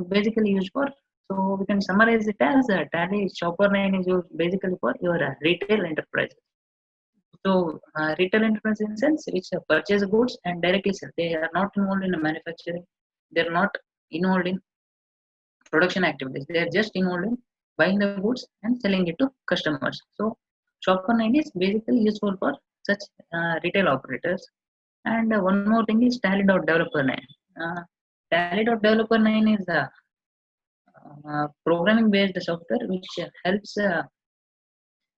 basically used for, so we can summarize it as Tally Shopper 9 is used basically for your retail enterprises. So retail enterprise in the sense which purchase goods and directly sell. They are not involved in manufacturing. They are not involved in production activities. They are just involved in buying the goods and selling it to customers. So Shopper 9 is basically useful for such retail operators. And one more thing is Tally.developer 9. Tally.developer 9 is a programming based software which helps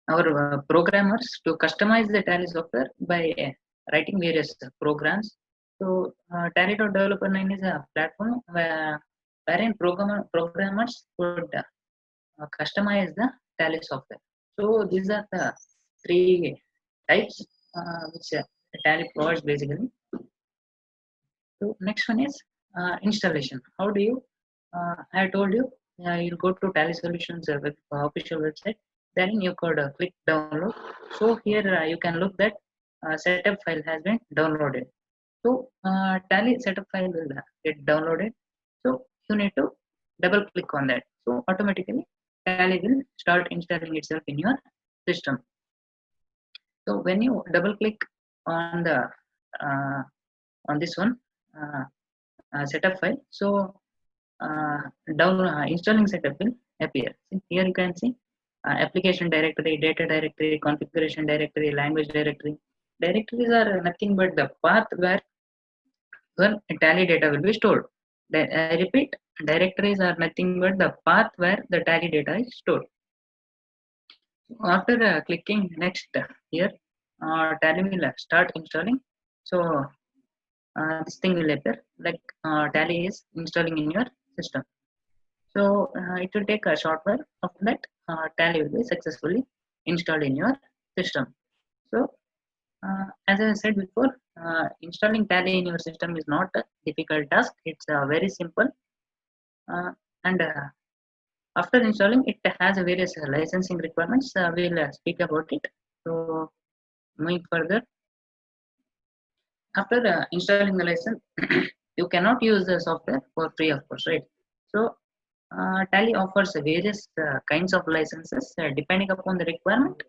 our programmers to customize the Tally software by writing various programs. So Tally.developer 9 is a platform wherein programmers could customize the Tally software. So these are the 3 types which Tally provides basically. So next one is installation. How do you? I told you you'll go to Tally Solutions official website. Then you could click download. So here you can look that setup file has been downloaded. So Tally setup file will get downloaded. So you need to double click on that. So automatically Tally will start installing itself in your system. So when you double click on the uh, on this one setup file, so installing setup will appear. See, here you can see application directory, data directory, configuration directory, language directory. Directories are nothing but the path where your Tally data will be stored. I repeat, directories are nothing but the path where the Tally data is stored. After clicking next here, Tally will start installing. So this thing will appear like Tally is installing in your system. So it will take a short while. After that, Tally will be successfully installed in your system. So as I said before, installing Tally in your system is not a difficult task. It's very simple. And after installing, it has various licensing requirements. We'll speak about it. So moving further, after installing the license, you cannot use the software for free, of course, right? So Tally offers various kinds of licenses depending upon the requirement.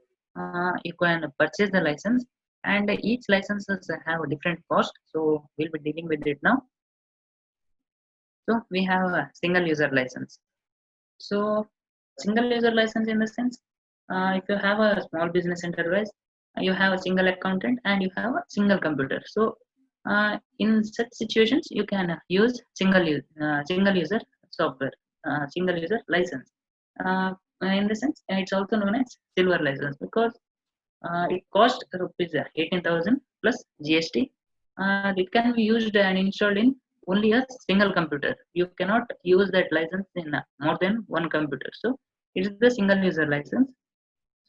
You can purchase the license, and each licenses have a different cost. So we'll be dealing with it now. So we have a single user license. So single user license in the sense, if you have a small business enterprise, you have a single accountant and you have a single computer. So in such situations, you can use single user software, single user license. In the sense, it's also known as silver license because it costs rupees 18,000 plus GST. It can be used and installed in only a single computer. You cannot use that license in more than one computer. So it is the single user license.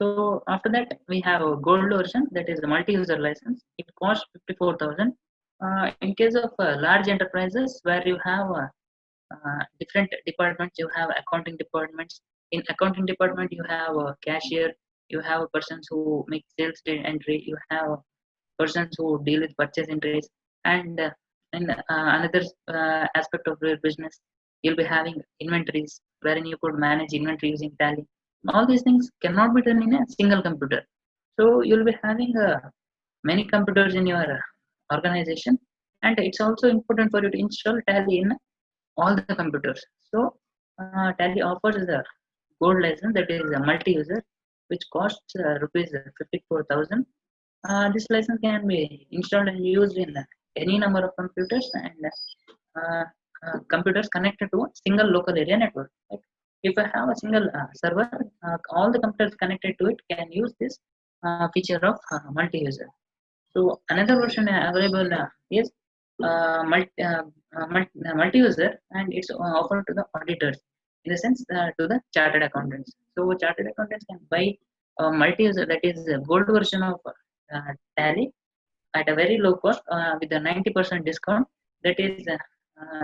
So after that, we have a gold version, that is the multi-user license. It costs 54,000. In case of large enterprises where you have different departments, you have accounting departments. In accounting department, you have a cashier, you have persons who make sales entry, you have persons who deal with purchase entries, and in another aspect of your business, you'll be having inventories wherein you could manage inventory using Tally. All these things cannot be done in a single computer. So you'll be having many computers in your organization, and it's also important for you to install Tally in all the computers. So Tally offers the gold license, that is a multi-user, which costs rupees 54,000. This license can be installed and used in any number of computers and computers connected to a single local area network. Like if I have a single server, all the computers connected to it can use this feature of multi-user. So another version available is multi-user, and it's offered to the auditors, in the sense to the chartered accountants. So chartered accountants can buy a multi-user, that is a gold version of Tally at a very low cost with a 90% discount. That is,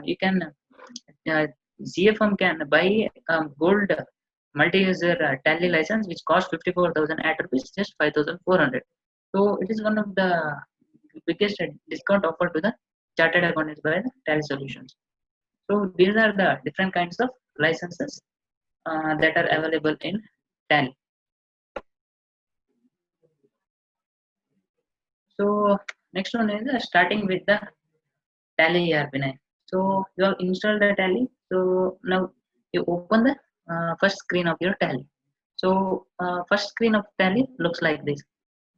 you can CFM can buy gold multi-user Tally license, which costs 54,000 at rupees just 5,400. So it is one of the biggest discount offered to the chartered accountants by the Tally Solutions. So these are the different kinds of licenses that are available in Tally. So next one is starting with the Tally ERP9. So you have installed the Tally. So now you open the first screen of your Tally. So first screen of Tally looks like this.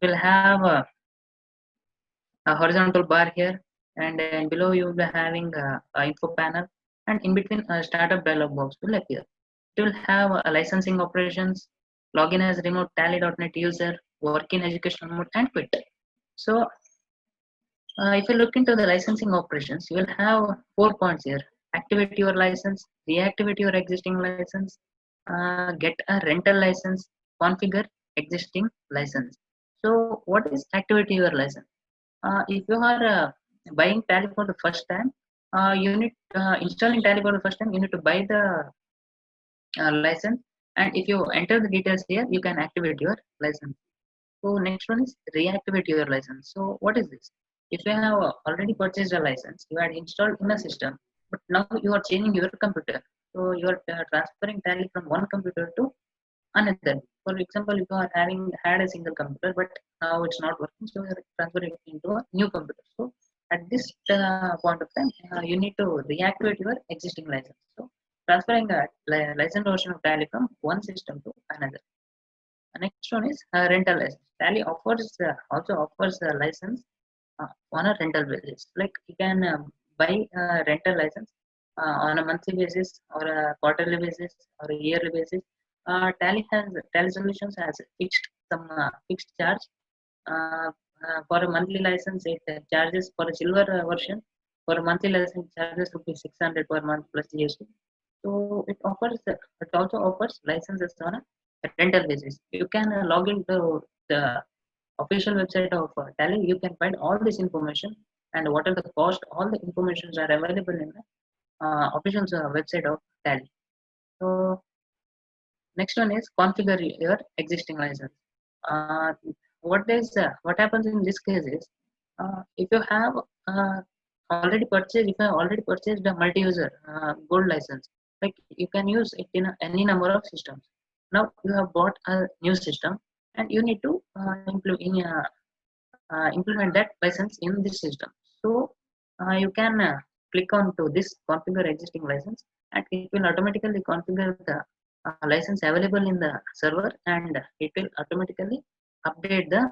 We'll have a horizontal bar here, and below you will be having a info panel, and in between a startup dialog box will appear. It will have licensing operations, login as remote Tally.net user, work in educational mode, and quit. So if you look into the licensing operations, you will have 4 points here: activate your license, reactivate your existing license, get a rental license, configure existing license. So what is activate your license? If you are buying Tally for the first time, you need installing Tally for the first time, you need to buy the license, and if you enter the details here, you can activate your license. So next one is reactivate your license. So what is this? If you have already purchased a license, you had installed in a system, but now you are changing your computer. So you are transferring Tally from one computer to another. For example, if you are having had a single computer, but now it's not working, so you are transferring it into a new computer. So at this point of time, you need to reactivate your existing license. So transferring a license version of Tally from one system to another. The next one is rental license. Tally offers also offers a license on a rental basis. Like you can buy a rental license on a monthly basis, or a quarterly basis, or a yearly basis. Tally Solutions has fixed some fixed charge for a monthly license. It charges for a silver version. For a monthly license, charges rupees 600 per month plus GST. So it also offers licenses on a rental basis. You can log into the official website of Tally. You can find all this information and what are the cost. All the informations are available in the official website of Tally. So next one is configure your existing license. Uh, what happens in this case is if you have uh, if you have already purchased a multi-user gold license, like you can use it in any number of systems. Now you have bought a new system and you need to implement that license in this system. So you can click on to this configure existing license and it will automatically configure the license available in the server and it will automatically update the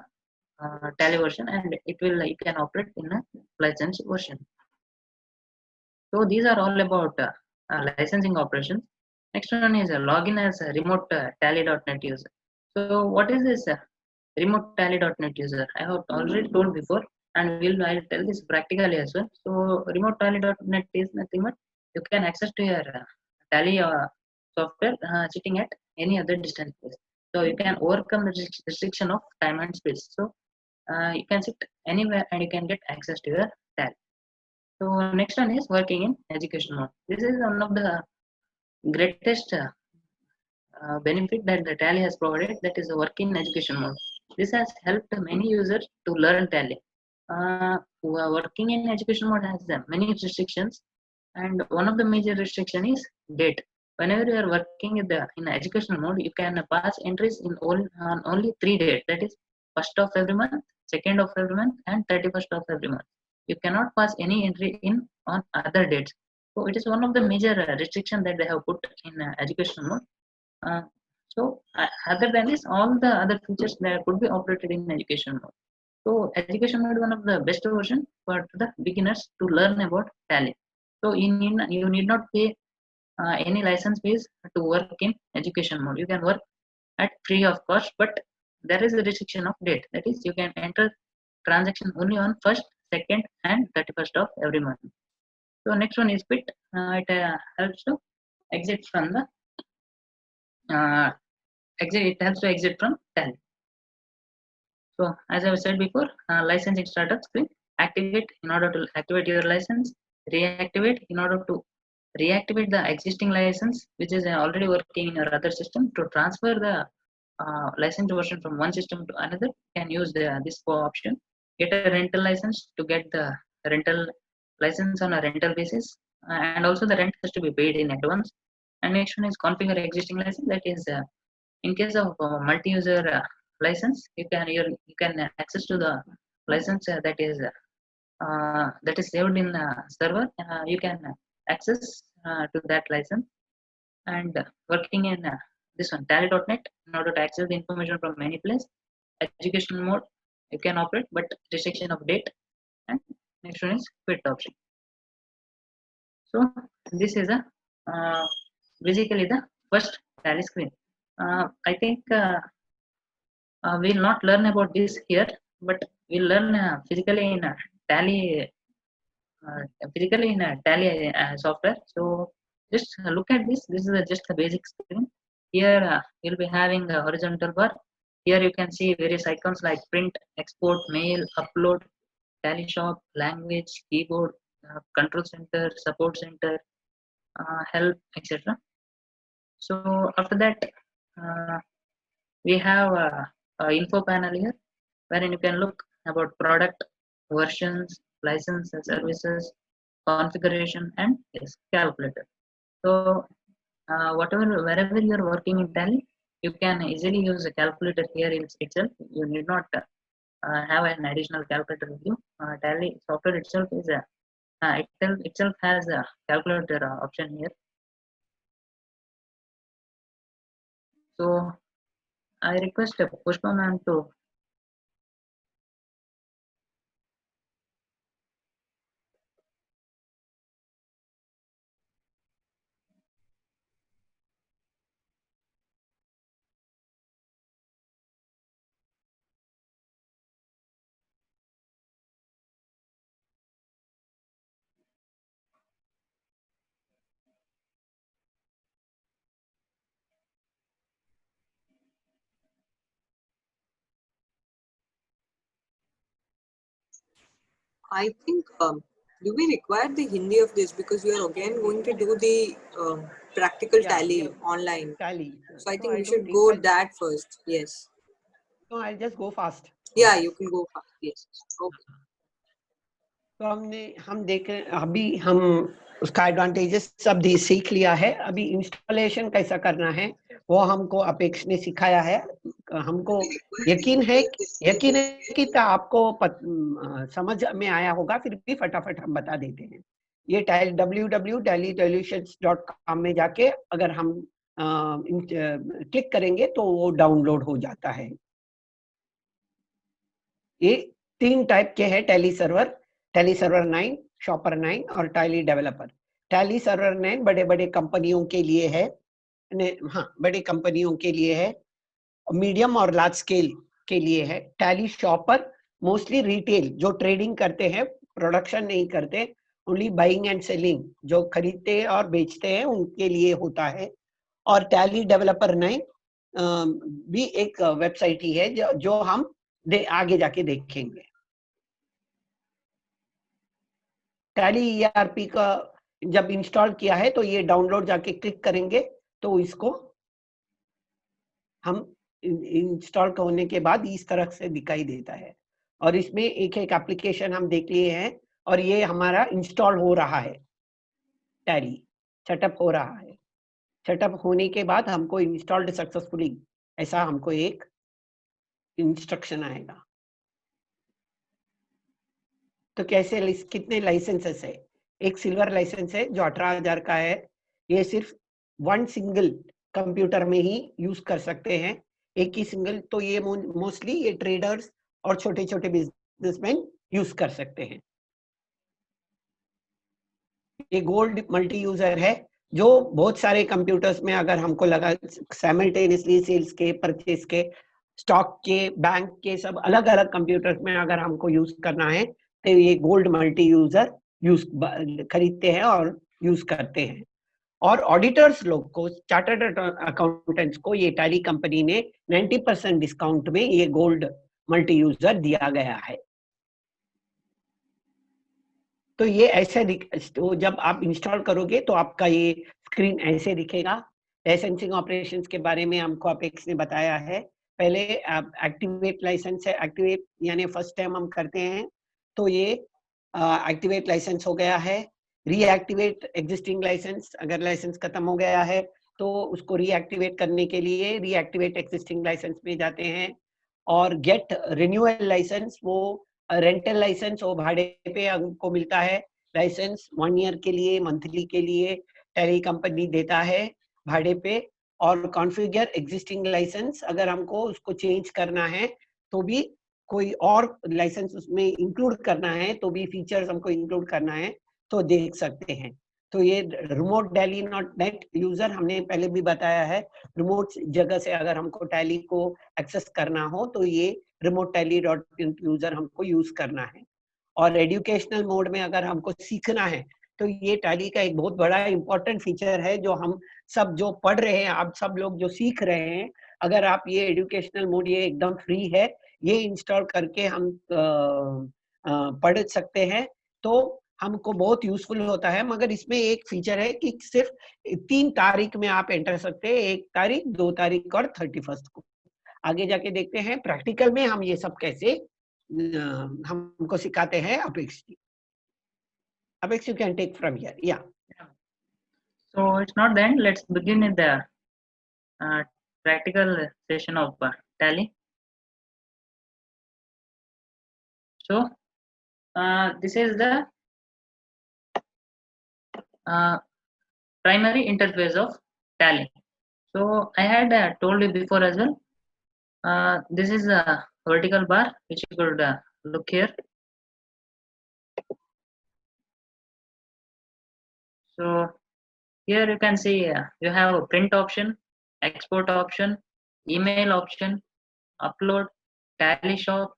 tally version and it will you can operate in a license version. So these are all about licensing operations. Next one is login as a remote tally.net user. So what is this remote tally.net user? I have already told before and I'll tell this practically as well. So remote tally.net is nothing but you can access to your tally software sitting at any other distance place. So you can overcome the restriction of time and space. So you can sit anywhere and you can get access to your tally. So next one is working in education mode. This is one of the greatest benefit that the Tally has provided, that is work in education mode. This has helped many users to learn Tally. Working in education mode has many restrictions, and one of the major restriction is date. Whenever you are working in educational mode, you can pass entries on only 3 dates. That is, first of every month, second of every month, and 31st of every month. You cannot pass any entry in on other dates. So it is one of the major restriction that they have put in educational mode. Uh, Other than this, all the other features that could be operated in education mode. So education mode is one of the best version for the beginners to learn about Tally. So you need not pay any license fees to work in education mode. You can work at free of cost, but there is a restriction of date. That is, you can enter transaction only on first, second, and 31st of every month. So next one is quit. It helps to exit from the uh, exit. It helps to exit from Tally. So as I said before, licensing startup screen, activate in order to activate your license, reactivate in order to reactivate the existing license which is already working in your other system. To transfer the license version from one system to another, you can use this option. Get a rental license to get the rental license on a rental basis, and also the rent has to be paid in advance. And next one is configure existing license. That is, in case of multi-user license, you can access to the license that is saved in server. You can access to that license and working in this one tally.net in order to access the information from any place. Educational mode you can operate, but restriction of date. And next one is quit option. So this is a uh, basically the first tally screen. I think we'll not learn about this here, but we'll learn uh, physically in a tally software. So just look at this. This is just a basic screen. Here you'll be having a horizontal bar. Here you can see various icons like print, export, mail, upload, tally shop, language, keyboard, control center, support center, help, etc. So after that, uh, we have a info panel here wherein you can look about product, versions, license and services, configuration, and yes, calculator. So wherever you are working in Tally, you can easily use a calculator here itself. You need not have an additional calculator with you. Tally software itself itself has a calculator option here. So I request Pushpa ma'am to I think do we require the Hindi of this because we are again going to do the practical Yeah, tally yeah, online. tally. So I So think I we don't should think go I, that first. Yes. no, I'll just go fast on Yeah, this. you can go fast. Yes. Okay. तो हम देख रहे अभी हम उसका advantages सब सीख लिया है। अभी इंस्टॉलेशन कैसा करना है वो हमको अपेक्ष ने सिखाया है। हमको यकीन है कि आपको समझ में आया होगा, फिर भी फटाफट हम बता देते हैं। ये www.tallysolutions.com में जाके अगर हम क्लिक करेंगे तो वो डाउनलोड हो जाता है। ये 3 टाइप के हैं टैली सर्वर 9, शॉपर 9 और टैली डेवलपर। टैली सर्वर 9 बड़े-बड़े कंपनियों के लिए है, हाँ, बड़े कंपनियों के लिए है, मीडियम और लार्ज स्केल के लिए है। टैली शॉपर मोस्टली रिटेल, जो ट्रेडिंग करते हैं, प्रोडक्शन नहीं करते, ओनली बाइंग एंड सेलिंग, जो खरीदते और बेचते हैं उनके लिए होता है। और टैली डेवलपर 9 भी एक वेबसाइट ही है जो हम आगे जाके देखेंगे। टैली ईआरपी का जब इंस्टॉल किया है तो ये डाउनलोड जाके क्लिक करेंगे तो इसको हम इंस्टॉल होने के बाद इस तरह से दिखाई देता है। और इसमें एक एप्लीकेशन हम देख लिए हैं और ये हमारा इंस्टॉल हो रहा है। टैली सेटअप हो रहा है। सेटअप होने के बाद हमको इंस्टॉल्ड सक्सेसफुली ऐसा हमको एक इंस्ट्रक्शन आएगा। तो कैसे कितने लाइसेंसेस है? एक सिल्वर लाइसेंस है जो 18,000 का है। ये सिर्फ वन सिंगल कंप्यूटर में ही यूज कर सकते हैं, एक ही सिंगल। तो ये मोस्टली ये ट्रेडर्स और छोटे-छोटे बिजनेसमैन यूज कर सकते हैं। ये गोल्ड मल्टी यूजर है जो बहुत सारे कंप्यूटर्स में अगर हमको लगा साइमल्टेनियसली सेल्स के, परचेज के, स्टॉक के, बैंक के सब अलग-अलग कंप्यूटर्स में अगर हमको यूज करना है तो ये गोल्ड मल्टी यूजर खरीदते हैं और यूज करते हैं। और ऑडिटर्स लोग को, चार्टर्ड अकाउंटेंट्स को ये टैली कंपनी ने 90% डिस्काउंट में ये गोल्ड मल्टी यूजर दिया गया है। तो ये ऐसे तो जब आप इंस्टॉल करोगे तो आपका ये स्क्रीन ऐसे दिखेगा। लाइसेंसिंग ऑपरेशंस के बारे में हमको अपेक्स ने बताया है। पहले एक्टिवेट लाइसेंस है, एक्टिवेट यानी फर्स्ट टाइम हम करते हैं तो ये एक्टिवेट लाइसेंस हो गया है। रीएक्टिवेट एग्जिस्टिंग लाइसेंस, अगर लाइसेंस खत्म हो गया है तो उसको रीएक्टिवेट करने के लिए रीएक्टिवेट एग्जिस्टिंग लाइसेंस में जाते हैं। और गेट रिन्यूअल लाइसेंस, वो रेंटल लाइसेंस वो भाड़े पे हमको मिलता है। लाइसेंस 1 ईयर के लिए, मंथली के लिए टैली कंपनी देता है भाड़े पे। और कॉन्फ़िगर एग्जिस्टिंग लाइसेंस, अगर हमको उसको चेंज करना है तो भी, कोई और लाइसेंस उसमें इंक्लूड करना है तो भी, फीचर्स हमको इंक्लूड करना है तो देख सकते हैं। तो ये remote tally not net user हमने पहले भी बताया है। रिमोट जगह से अगर हमको टैली को एक्सेस करना हो तो ये रिमोट टैली डॉट यूजर हमको यूज करना है। और एजुकेशनल मोड में अगर हमको सीखना है तो ये टैली का एक बहुत बड़ा इंपॉर्टेंट फीचर है जो हम सब जो पढ़ रहे हैं, आप सब लोग जो सीख रहे हैं, अगर आप ये एजुकेशनल मोड, ये एकदम फ्री है, ये इंस्टॉल करके हम पढ़ सकते हैं तो हमको बहुत यूजफुल होता है। मगर इसमें एक फीचर है कि सिर्फ 3 तारीख में आप एंटर सकते हैं, 1 तारीख, 2 तारीख और 31 को। आगे जाके देखते हैं प्रैक्टिकल में हम ये सब कैसे हमको सिखाते हैं अपेक्ष जी। अपेक्ष, you can take from here. Yeah. So it's not the end. Let's begin with the practical session of Tally. So this is the primary interface of Tally. So I had told you before as well. This is a vertical bar which you could look here. So here you can see you have a print option, export option, email option, upload, tally shop,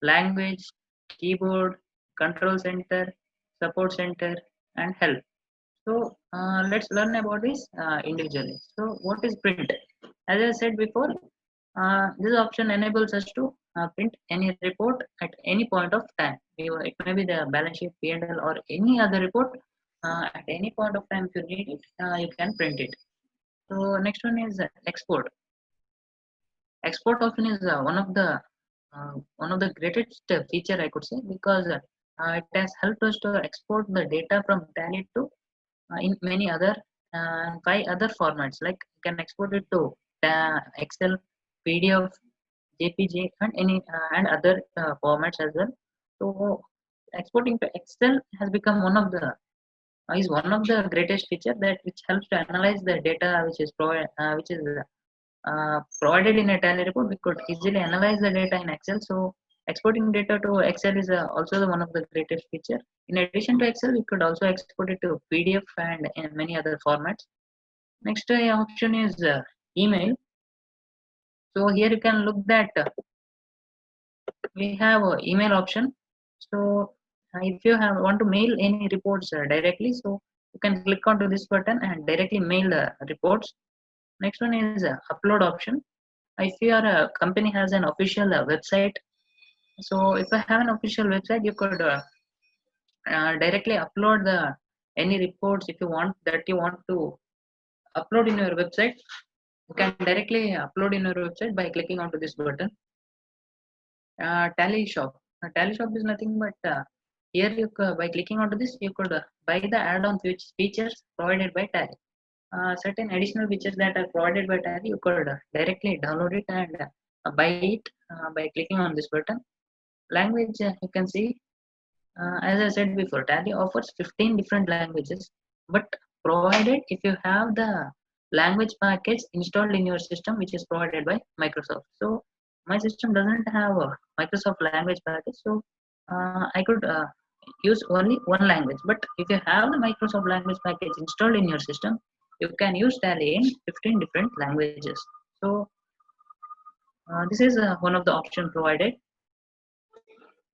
language, keyboard, control center, support center, and help. So let's learn about this individually. So what is print? As I said before, This option enables us to print any report at any point of time. It may be the balance sheet, P&L, or any other report. At any point of time, if you need it, you can print it. So next one is export. Export option is one of the greatest feature, I could say, because it has helped us to export the data from Tally to in many other 5 other formats. Like you can export it to Excel, PDF, JPG, and any and other formats as well. So exporting to Excel has become one of the is one of the greatest feature that which helps to analyze the data which is provided in a Tally report. We could easily analyze the data in Excel. So exporting data to Excel is also one of the greatest feature. In addition to Excel, we could also export it to PDF and in many other formats. Next option is email. So here you can look that we have email option. So if you want to mail any reports directly, so you can click onto this button and directly mail the reports. Next one is upload option. If your company has an official website, so if I have an official website, you could directly upload the any reports if you want that you want to upload in your website. You can directly upload in your website by clicking onto this button. Tally shop. Tally shop is nothing but here you by clicking onto this you could buy the add-on features provided by Tally. Certain additional features that are provided by Tally, you could directly download it and buy it by clicking on this button. Language, you can see, as I said before, Tally offers 15 different languages, but provided if you have the language package installed in your system, which is provided by Microsoft. So my system doesn't have a Microsoft language package, so I could use only one language. But if you have the Microsoft language package installed in your system, you can use Tally in 15 different languages. So this is one of the options provided.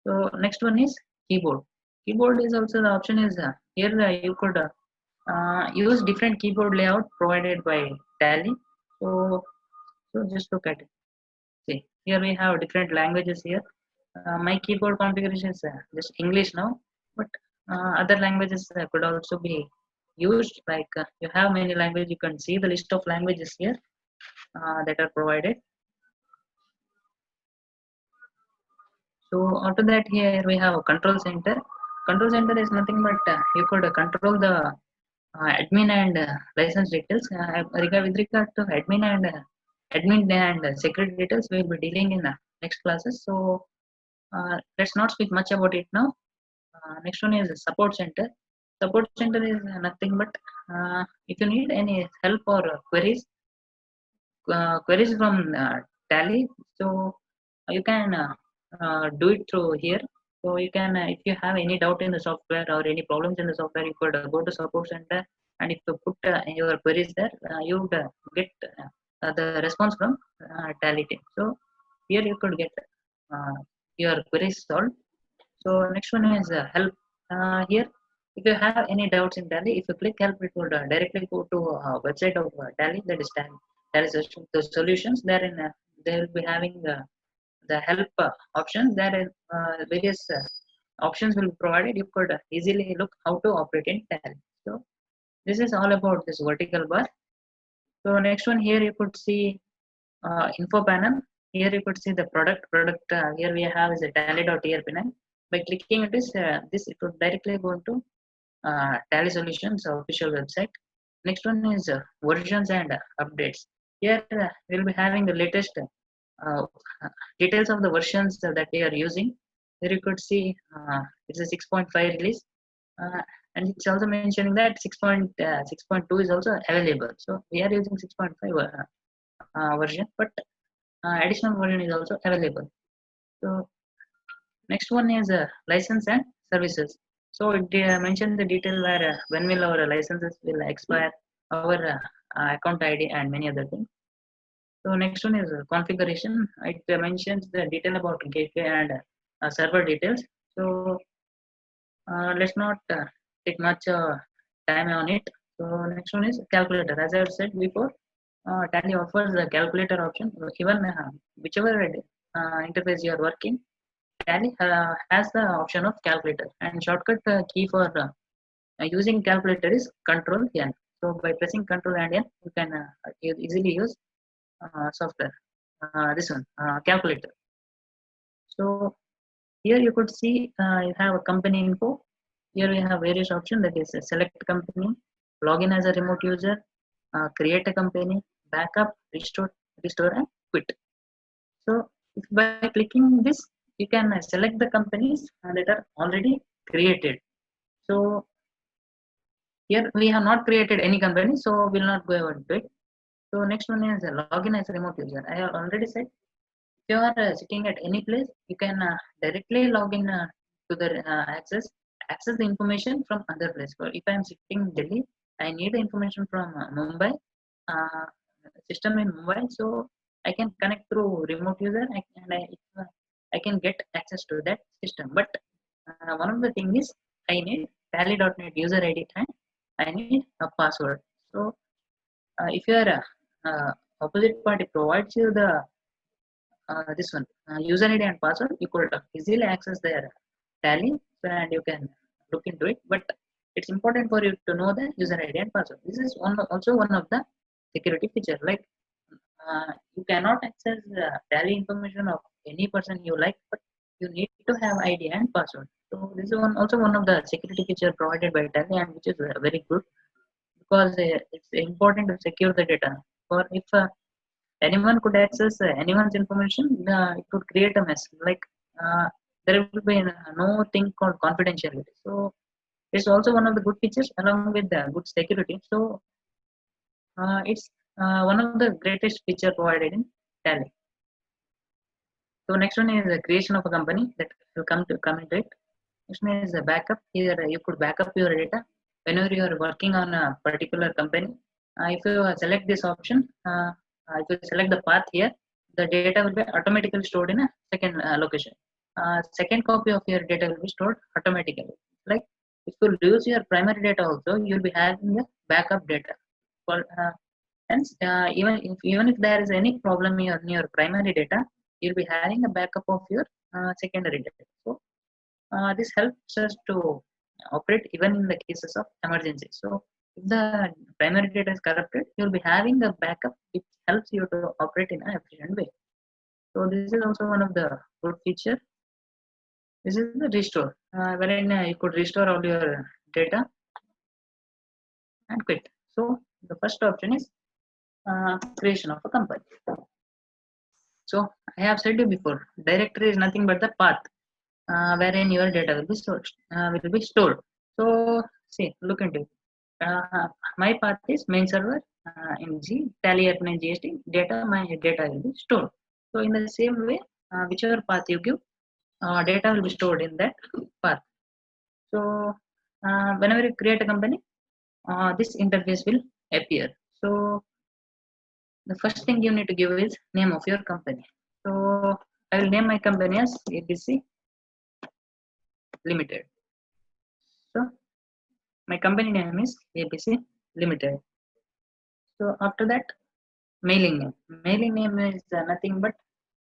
So next one is keyboard. Keyboard is also the option is here you could use different keyboard layout provided by Tally. So just look at it. See, here we have different languages here. My keyboard configuration is just English now, but other languages could also be used. Like you have many languages, you can see the list of languages here that are provided. So after that, here we have a control center. Control center is nothing but you could control the admin and license details. With regard to admin and security details, we will be dealing in next classes. So let's not speak much about it now. Next one is support center. Support center is nothing but if you need any help or queries from Tally, so you can do it through here. So you can, if you have any doubt in the software or any problems in the software, you could go to support center, and if you put your queries there, you would get the response from Tally team. So here you could get your queries solved. So next one is help. Here, if you have any doubts in Tally, if you click help, it will directly go to website of Tally, that is Tally the solutions. Therein they will be having the help options. There is various options will be provided. You could easily look how to operate in Tally. So this is all about this vertical bar. So next one, here you could see info panel. Here you could see the product. Here we have is a tally.erp9. By clicking this, it would directly go to Tally Solutions official website. Next one is versions and updates. Here we'll be having the latest uh, details of the versions that we are using. Here you could see it's a 6.5 release, and it's also mentioning that 6.2 is also available. So we are using 6.5 version, but additional version is also available. So next one is license and services. So it mentioned the detail where when will our licenses will expire, our account ID, and many other things. So next one is configuration. It mentions the detail about gateway and server details. So let's not take much time on it. So next one is calculator. As I have said before, Tally offers the calculator option. Even whichever interface you are working, Tally has the option of calculator, and shortcut key for using calculator is Control N. So by pressing Control and N, you can easily use software. This one, calculator. So here you could see you have a company info. Here we have various options, that is select company, login as a remote user, create a company, backup, restore and quit. So if by clicking this, you can select the companies that are already created. So here we have not created any company, so we'll not go over to it. So next one is login as a remote user. I have already said, if you are sitting at any place, you can directly log in to the access the information from other place. So if I am sitting in Delhi, I need the information from Mumbai uh, system in Mumbai, so I can connect through remote user and I can get access to that system. But one of the thing is I need Tally.net user ID and I need a password. So if your opposite party provides you the this one user ID and password, you could easily access their Tally and you can look into it. But it's important for you to know the user ID and password. This is also one of the security feature. Like you cannot access Tally information of any person you like, but you need to have ID and password. So this is also one of the security feature provided by Tally, and which is very good, because it's important to secure the data. For if anyone could access anyone's information, it could create a mess. Like there will be no thing called confidentiality. So it's also one of the good features along with the good security. So it's one of the greatest feature provided in Tally. So next one is the creation of a company, that will come into it. Next one is a backup. Here you could backup your data whenever you are working on a particular company. If you select this option, if you select the path here, the data will be automatically stored in a second location. Second copy of your data will be stored automatically. Like if you lose your primary data also, you'll be having a backup data. For hence, even if there is any problem in your primary data, you'll be having a backup of your secondary data. So this helps us to operate even in the cases of emergency. So if the primary data is corrupted, you'll be having a backup which helps you to operate in an efficient way. So this is also one of the good feature. This is the restore, wherein you could restore all your data and quit. So the first option is creation of a company. So I have said you before, directory is nothing but the path wherein your data will be stored. So see, look into it. My path is main server in G Tally F9 GST data. My data will be stored. So in the same way, whichever path you give, data will be stored in that path. So whenever you create a company, this interface will appear. So the first thing you need to give is name of your company. So I will name my company as ABC Limited. So my company name is ABC Limited. So after that, mailing name. Mailing name is nothing but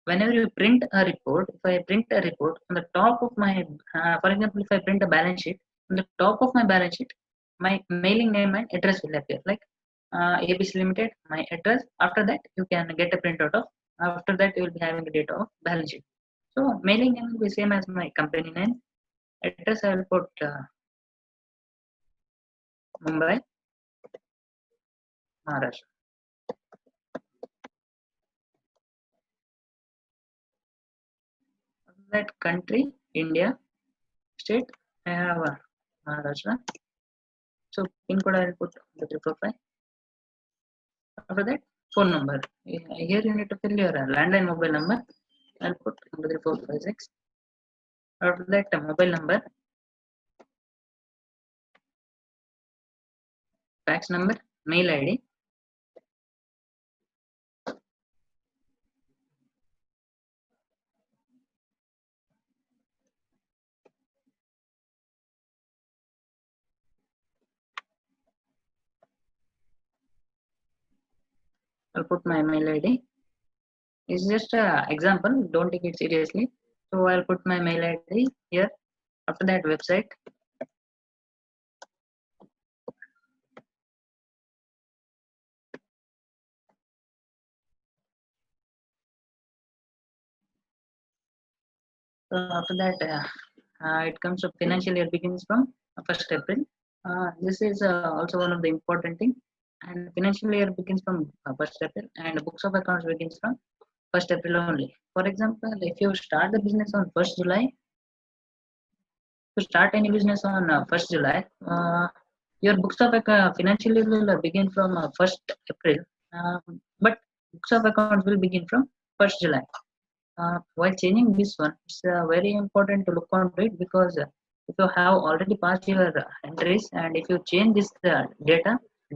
whenever you print a report. If I print a report on the top of my, for example, if I print a balance sheet, on the top of my balance sheet, my mailing name and address will appear. Like ABC Limited, my address. After that, you can get a printout of. After that, you will be having the data of balance sheet. So mailing name will be same as my company name. Address I will put Mumbai, Maharashtra. That country, India. State, I have Maharashtra. So pin code I will put 345. After that, phone number. Here you need to fill your landline mobile number. I'll put 3456. After that, mobile number, fax number, mail ID. I'll put my mail ID. It's just a example. Don't take it seriously. So I'll put my mail ID here. After that, website. So after that, it comes to financial year begins from 1st April. This is also one of the important thing. And financial year begins from 1st April, and books of accounts begins from 1st April only. For example, if you start the business on 1st July, to start any business on 1st July, your books of financial year will begin from 1st April, but books of accounts will begin from 1st July. While changing this one, it's very important to look onto it, because if you have already passed your entries, and if you change this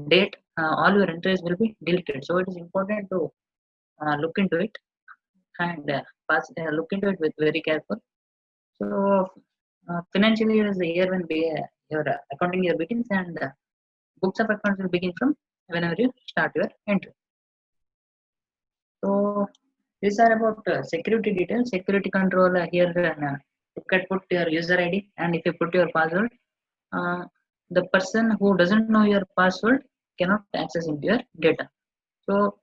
date, all your entries will be deleted. So it is important to look into it, and look into it with very careful. So financial year is the year when your accounting year begins, and books of accounts will begin from whenever you start your entry. So these are about security details, security control here. You can put your user ID, and if you put your password, uh, the person who doesn't know your password cannot access into your data. So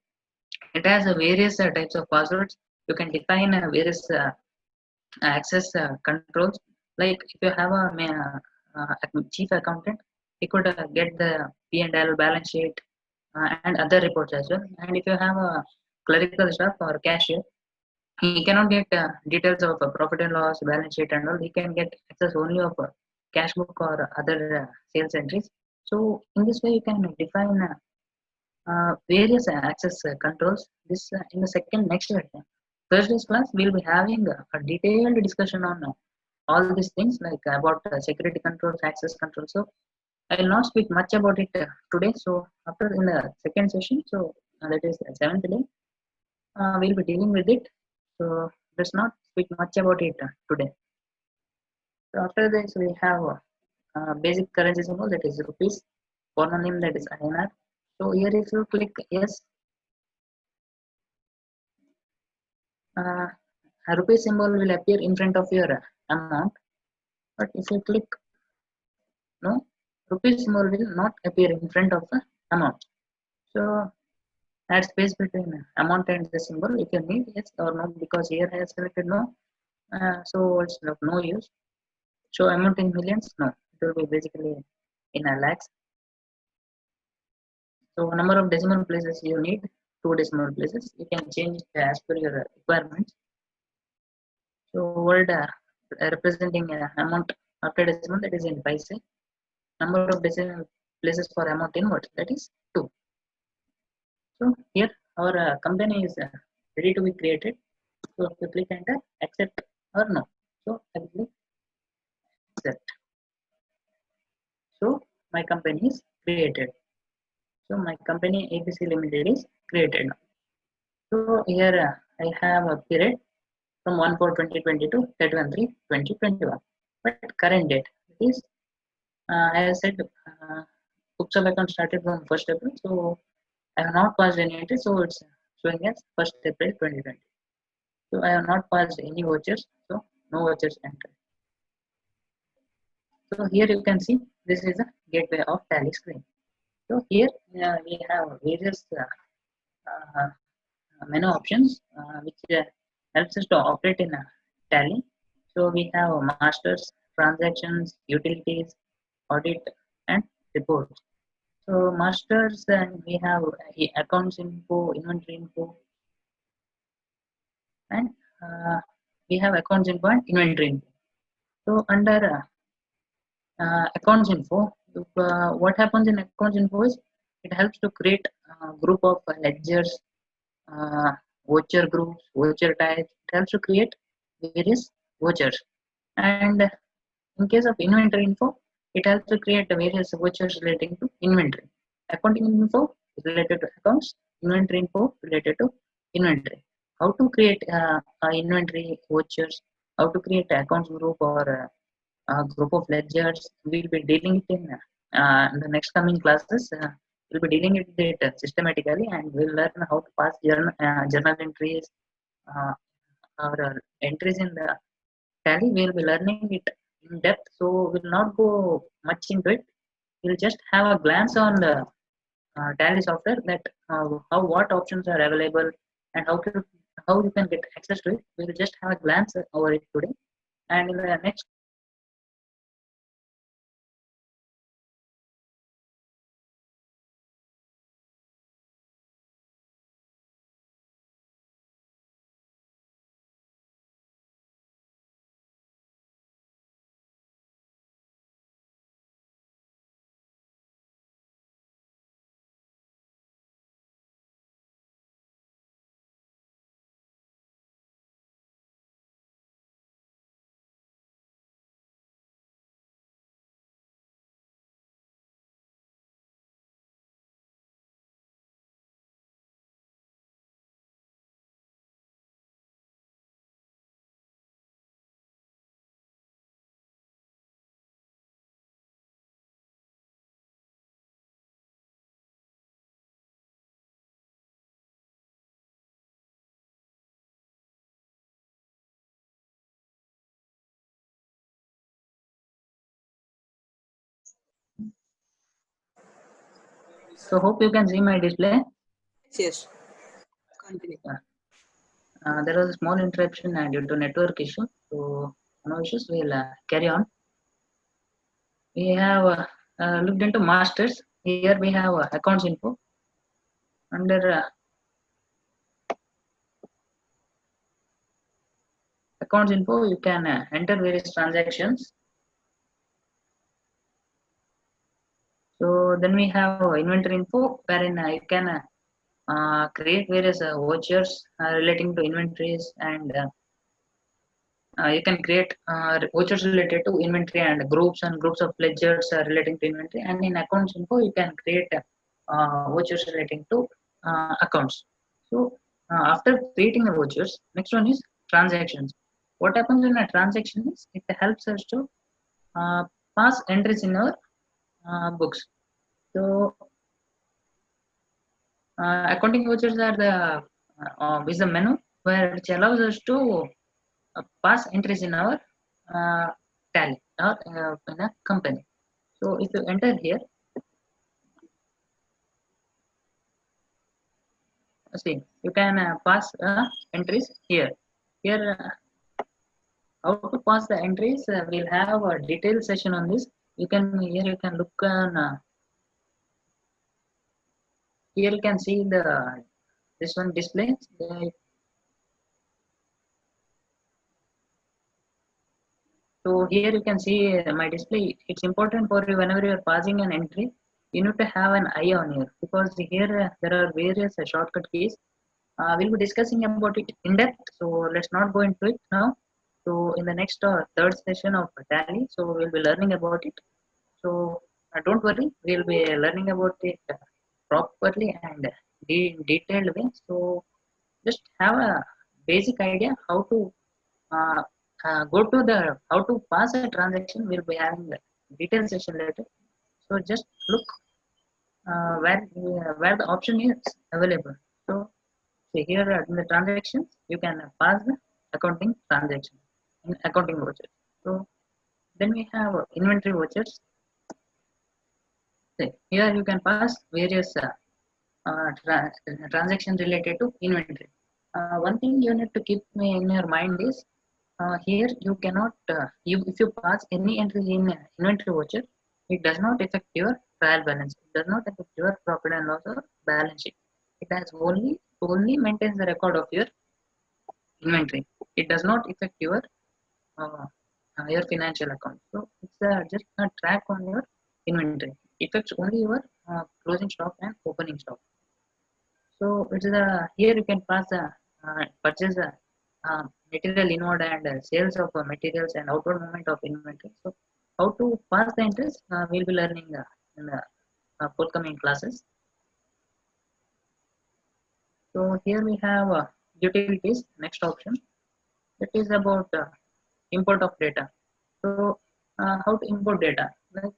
it has various types of passwords. You can define various access controls. Like if you have a chief accountant, he could get the P&L, balance sheet, and other reports as well. And if you have a clerical staff or cashier, he cannot get details of profit and loss, balance sheet, and all. He can get access only of cash book or other sales entries. So in this way, you can define various access controls. This in the second next Thursday's class, we'll be having a detailed discussion on all these things, like about security controls, access controls. So I will not speak much about it today. So after in the second session, so that is 7th day, we'll be dealing with it. So let's not speak much about it today. So after this, we have basic currency symbol, that is rupees, foreign name, that is INR. So here, if you click yes, a rupee symbol will appear in front of your amount. But if you click no, rupee symbol will not appear in front of the amount. So add space between amount and the symbol if you need, yes or no, because here I have selected no, so it's of no use. So amount in millions, no, it will be basically in a lakhs. So number of decimal places you need, 2 decimal places. You can change it as per your requirements. So word representing amount after decimal, that is in paise. Number of decimal places for amount in words, that is 2. So here our company is ready to be created. So if you click enter, accept or no. So I will click accept. So my company is created. So my company ABC Limited is created now. So here I have a period from 1/4/2020 to 31/3/2021. But current date is I have said books of account started from 1st April. So I have not passed any entry. So it's showing as 1st April 2020. So I have not passed any vouchers. So no vouchers entered. So here you can see this is a gateway of Tally screen. So here we have various menu options which helps us to operate in Tally. So we have masters, transactions, utilities, audit, and reports. So masters, and we have accounts info, inventory info, and we have accounts info and inventory info. So under accounts info, what happens in accounts info is it helps to create a group of ledgers, voucher groups, voucher types. It helps to create various vouchers. And in case of inventory info, it helps to create various vouchers relating to inventory. Accounting info is related to accounts, inventory info related to inventory. How to create inventory vouchers, how to create accounts group or group of ledgers, we'll be dealing it in the next coming classes. we'll be dealing with it systematically, and we'll learn how to pass journal entries or entries in the Tally. We'll be learning it in depth, so we'll not go much into it. We'll just have a glance on the Tally software, that how what options are available and how you can get access to it. We'll just have a glance over it today, and in the next. So hope you can see my display. Yes. Continue. There was a small interruption due to network issue. So no issues. We'll carry on. We have looked into masters. Here we have accounts info. Under accounts info, you can enter various transactions. So then we have inventory info, wherein you can create various vouchers relating to inventories, and you can create vouchers related to inventory and groups of ledgers relating to inventory. And in accounts info, you can create vouchers relating to accounts. So after creating the vouchers, next one is transactions. What happens in a transaction is it helps us to uh, pass entries in our books. So accounting vouchers are the is the menu which allows us to pass entries in our tally or in a company. So if you enter here, see you can pass entries here. Here, how to pass the entries? We'll have a detailed session on this. You can here you can look on here you can see the this one displays. So here you can see my display. It's important for you whenever you are passing an entry, you need to have an eye on here, because here there are various shortcut keys. We'll be discussing about it in depth, so let's not go into it now. So in the next third session of Tally, so we'll be learning about it. So don't worry, we'll be learning about it properly and detailed way. So just have a basic idea how to uh, go to the how to pass a transaction. We'll be having the detailed session later. So just look where the option is available. So see here in the transactions, you can pass the accounting transaction in accounting vouchers. So then we have inventory vouchers. See, here you can pass various transactions related to inventory. One thing you need to keep in your mind is here you cannot if you pass any entry in inventory voucher, it does not affect your trial balance. It does not affect your profit and loss or balance sheet. It has only maintains the record of your inventory. It does not affect your financial account. So it's just a track on your inventory. It affects only your closing stock and opening stock. So it's here you can pass the purchase material inward and sales of materials and outward movement of inventory. So how to pass the entries we'll be learning in the forthcoming classes. So here we have utilities, next option. It is about import of data. So how to import data? Like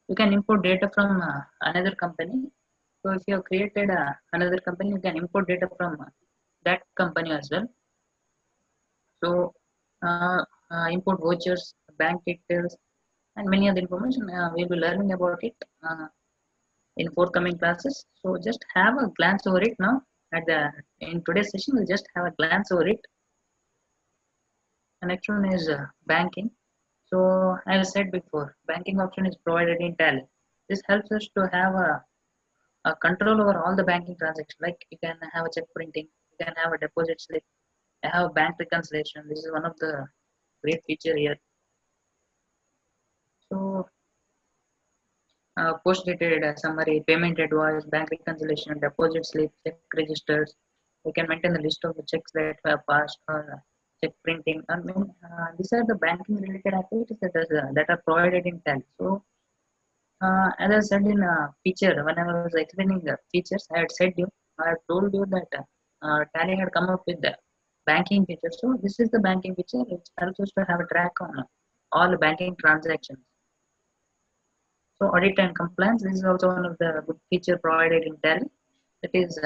you can import data from another company So if you have created another company, you can import data from that company as well. So import vouchers, bank details, and many other information. We'll be learning about it in forthcoming classes. So just have a glance over it now. In today's session, we'll just have a glance over it. The next one is banking. So as I said before, banking option is provided in Tally. This helps us to have a control over all the banking transactions. Like you can have a check printing, you can have a deposit slip, you have bank reconciliation. This is one of the great feature here. So post-dated summary, payment advice, bank reconciliation, deposit slip, check registers. We can maintain the list of the checks that have passed or check printing. I mean, these are the banking related activities that are provided in Tally. So as I said in feature, when I was explaining the features, I had told you that Tally had come up with the banking feature. So this is the banking feature, which helps us to have a track on all the banking transactions. So audit and compliance, this is also one of the good feature provided in Tally. That is,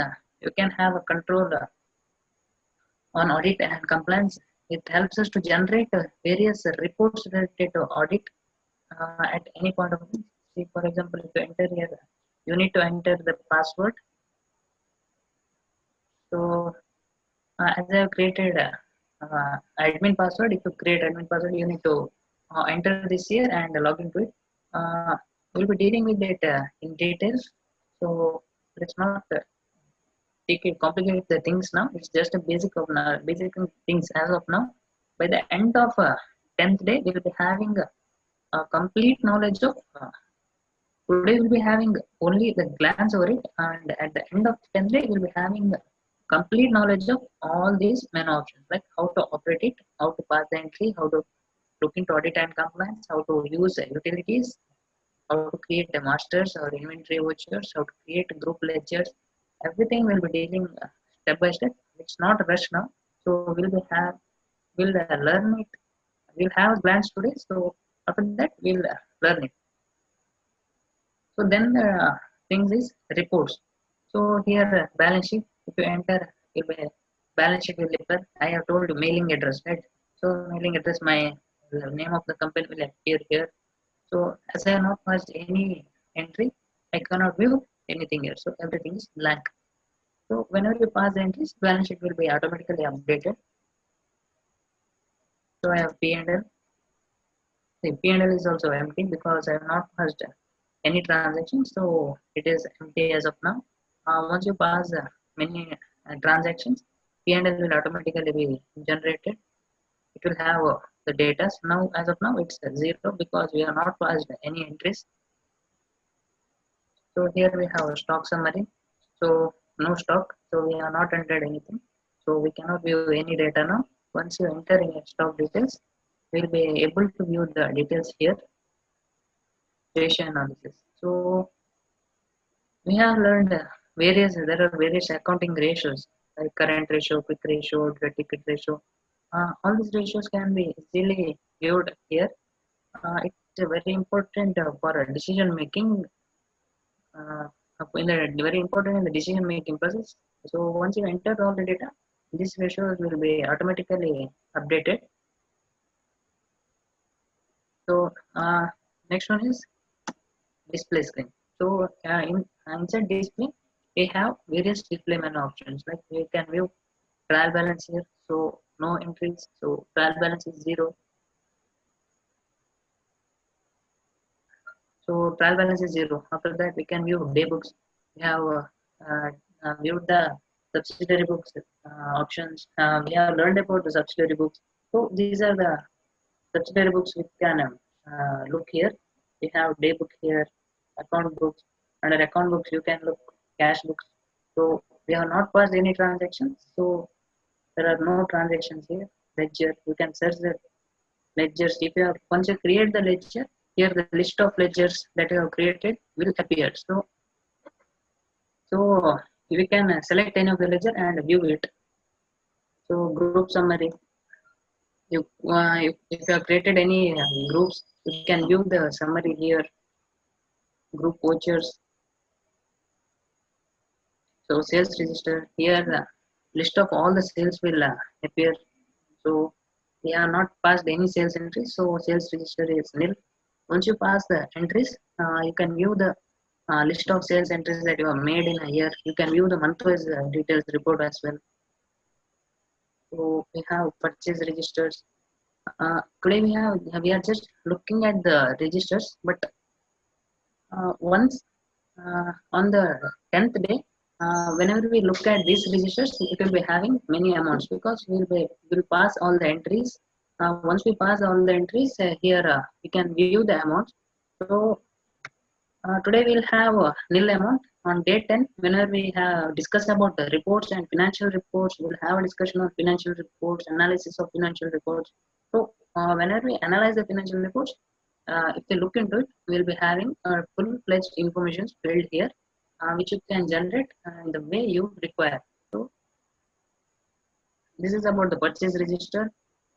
you can have a control on audit and compliance. It helps us to generate various reports related to audit at any point of time. See, for example, if you enter here, you need to enter the password. So as I have created admin password, if you create admin password, you need to enter this here and log into it. We'll be dealing with it in details. So let's not complicate the things now. It's just a basic things as of now. By the end of 10th day, we will be having a complete knowledge of today we'll be having only the glance over it, and at the end of 10th day we'll be having complete knowledge of all these menu options, like how to operate it, how to pass the entry, how to look into audit and compliance, how to use utilities, how to create the masters or inventory vouchers, how to create group ledgers. Everything will be dealing step by step. It's not a rush now, so we'll learn it. We'll have a glance today. So after that, we'll learn it. So then the things is reports. So here balance sheet. If you enter, will be balance sheet will appear. I have told you mailing address, right? So mailing address, the name of the company will appear here. So as I have not passed any entry, I cannot view anything here. So everything is blank. So whenever you pass the entries, balance sheet will be automatically updated. So I have P&L. The P&L is also empty because I have not passed any transaction. So it is empty as of now. Once you pass many transactions, P&L will automatically be generated. It will have the data. So now as of now it's 0 because we have not passed any entries. So here we have a stock summary. So no stock, so we have not entered anything. So we cannot view any data now. Once you enter in stock details, we'll be able to view the details here. Ratio analysis. So we have learned there are various accounting ratios like current ratio, quick ratio, ticket ratio. All these ratios can be easily viewed here. It's very important for decision making. Very important in the decision making process. So once you enter all the data, these ratios will be automatically updated. So next one is display screen. So inside display, we have various display menu options. Like we can view trial balance here. So no entries. So trial balance is 0. So trial balance is 0. After that, we can view day books. We have viewed the subsidiary books options. We have learned about the subsidiary books. So these are the subsidiary books we can look here. We have day book here, account books. Under account books, you can look cash books. So we have not passed any transactions. So there are no transactions here. Ledger, you can search the ledgers. If you have once you create the ledger, here the list of ledgers that you have created will appear. So we can select any of the ledger and view it. So group summary. If you have created any groups, you can view the summary here. Group vouchers. So sales register, here the list of all the sales will appear. So we have not passed any sales entries, so sales register is nil. Once you pass the entries, you can view the list of sales entries that you have made in a year. You can view the month-wise details report as well. So we have purchase registers. Today we are just looking at the registers, but once on the 10th day, whenever we look at these registers, it will be having many amounts because we'll pass all the entries. Once we pass all the entries, here we can view the amounts. So today we'll have a nil amount. On day 10, whenever we have discuss about the reports and financial reports, we'll have a discussion on financial reports, analysis of financial reports. So whenever we analyze the financial reports, if they look into it, we'll be having full-fledged information filled here, which you can generate in the way you require. So this is about the purchase register.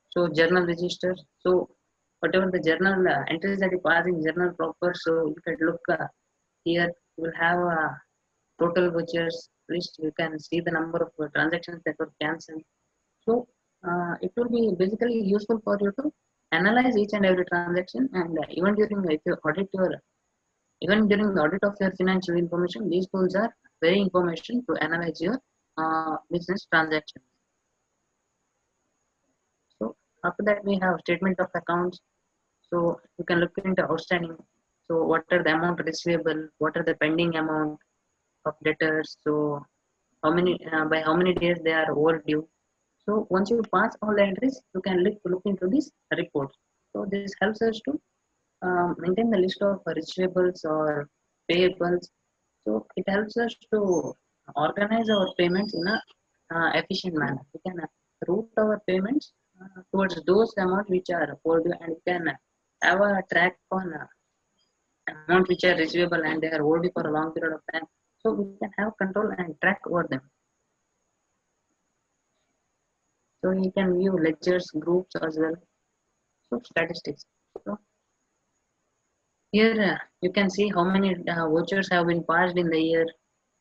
So journal register. So whatever the journal entries that you pass in journal proper, so you can look here. You will have a total vouchers list. You can see the number of transactions that were cancelled. So it will be basically useful for you to analyze each and every transaction, and even during if you audit your even during the audit of your financial information, these tools are very information to analyze your business transactions. So after that we have statement of accounts. So you can look into outstanding. So what are the amount receivable? What are the pending amount of debtors? So how many by how many days they are overdue? So once you pass all the entries, you can look into this report. So this helps us to maintain the list of receivables or payables. So it helps us to organize our payments in a efficient manner. We can route our payments towards those amounts which are overdue, and we can have a track on amount which are receivable and they are overdue for a long period of time. So we can have control and track over them. So you can view ledgers, groups as well. So statistics. So here you can see how many vouchers have been passed in the year.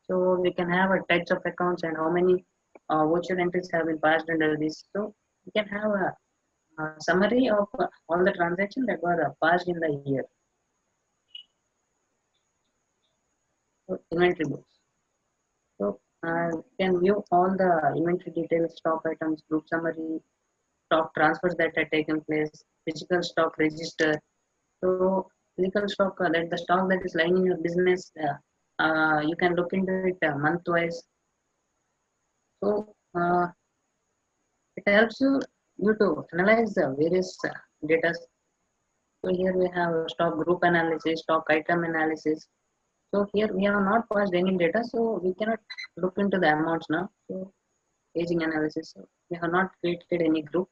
So we can have a types of accounts and how many voucher entries have been passed under this. So we can have a summary of all the transactions that were passed in the year. So inventory books. So you can view all the inventory details, stock items, group summary, stock transfers that had taken place, physical stock register. So physical stock, that the stock that is lying in your business, you can look into it month-wise. So it helps you to analyze the various data. So here we have stock group analysis, stock item analysis. So here we have not passed any data, so we cannot look into the amounts now. So aging analysis, so we have not created any group.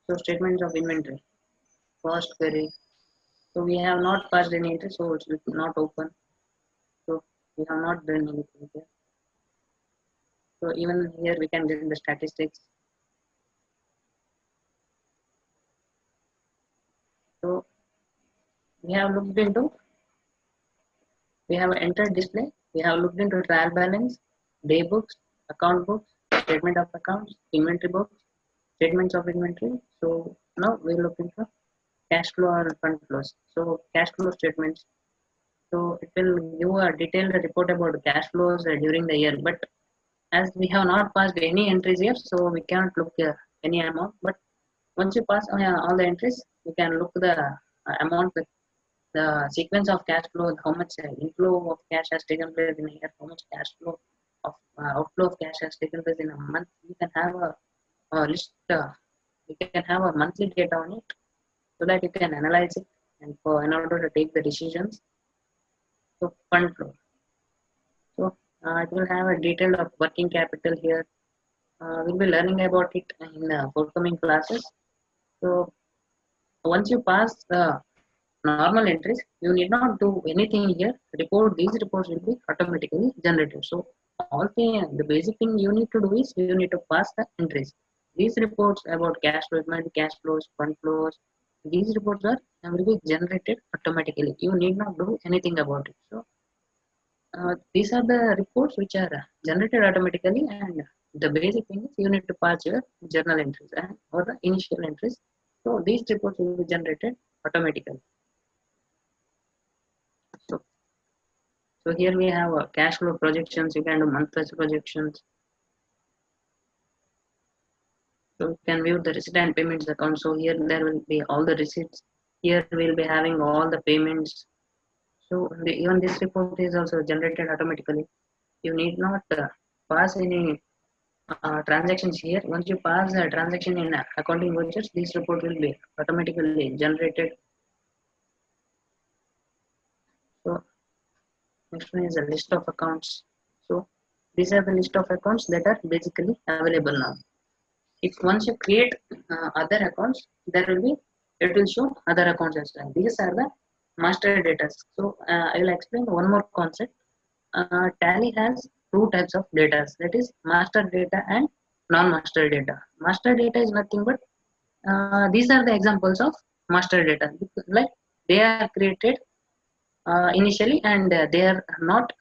So statements of inventory, cost query. So we have not passed any entry, so it's not open. So we have not done anything here. So even here we can get the statistics. So we have looked into, we have entered display, we have looked into trial balance, day books, account books, statement of accounts, inventory books, statements of inventory. So now we look into cash flow or fund flows. So cash flow statements. So it will give a detailed report about cash flows during the year. But as we have not passed any entries here, so we cannot look any amount. But once you pass all the entries, you can look the amount, the sequence of cash flow, how much inflow of cash has taken place in a year, how much cash flow of outflow of cash has taken place in a month. You can have a list. You can have a monthly data on it, so that you can analyze it and in order to take the decisions. So fund flow. So it will have a detail of working capital here. We'll be learning about it in forthcoming classes. So once you pass the normal entries, you need not do anything here. These reports will be automatically generated. So the basic thing you need to do is you need to pass the entries. These reports about cash flow, cash flows, fund flows, these reports will be generated automatically. You need not do anything about it. So These are the reports which are generated automatically, and the basic thing is you need to pass your journal entries or the initial entries. So these reports will be generated automatically. So here we have cash flow projections. You can do month-wise projections. So you can view the receipt and payments account. So here there will be all the receipts. Here we will be having all the payments. So even this report is also generated automatically. You need not pass any transactions here. Once you pass a transaction in accounting vouchers, this report will be automatically generated. So next one is a list of accounts. So these are the list of accounts that are basically available now. If once you create other accounts, there will be, it will show other accounts as well. These are the master data. So I will explain one more concept. Tally has two types of data, that is master data and non-master data. Master data is nothing but these are the examples of master data. Like they are created initially, and they are not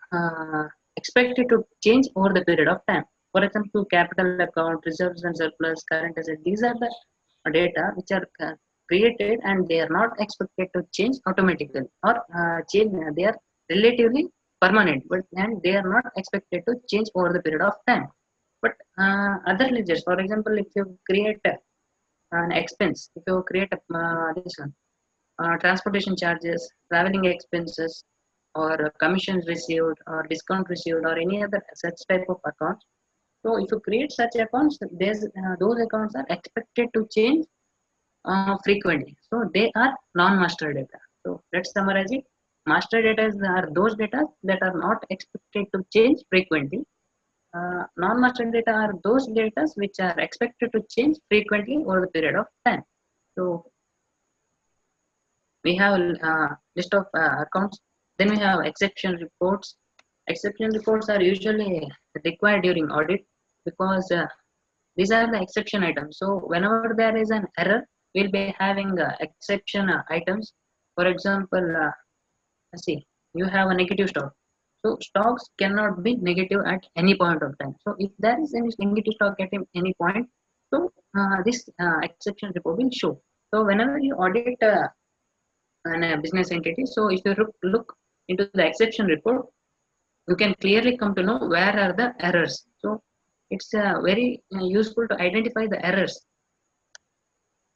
expected to change over the period of time. For example, capital account, reserves and surplus, current assets, these are the data which are created and they are not expected to change automatically or change. They are relatively permanent, but and they are not expected to change over the period of time. But other ledgers, for example, if you create an expense, if you create this one, transportation charges, traveling expenses, or commissions received, or discount received, or any other such type of accounts. So if you create such accounts, those accounts are expected to change frequently. So they are non-master data. So let's summarize it. Master data are those data that are not expected to change frequently. Non-master data are those data which are expected to change frequently over the period of time. So we have a list of accounts. Then we have exception reports. Exception reports are usually required during audit because these are the exception items. So whenever there is an error, we'll be having exception items. For example, let's see, you have a negative stock. So stocks cannot be negative at any point of time. So if there is any negative stock at any point, so this exception report will show. So whenever you audit a business entity, so if you look into the exception report, you can clearly come to know where are the errors. So it's very useful to identify the errors.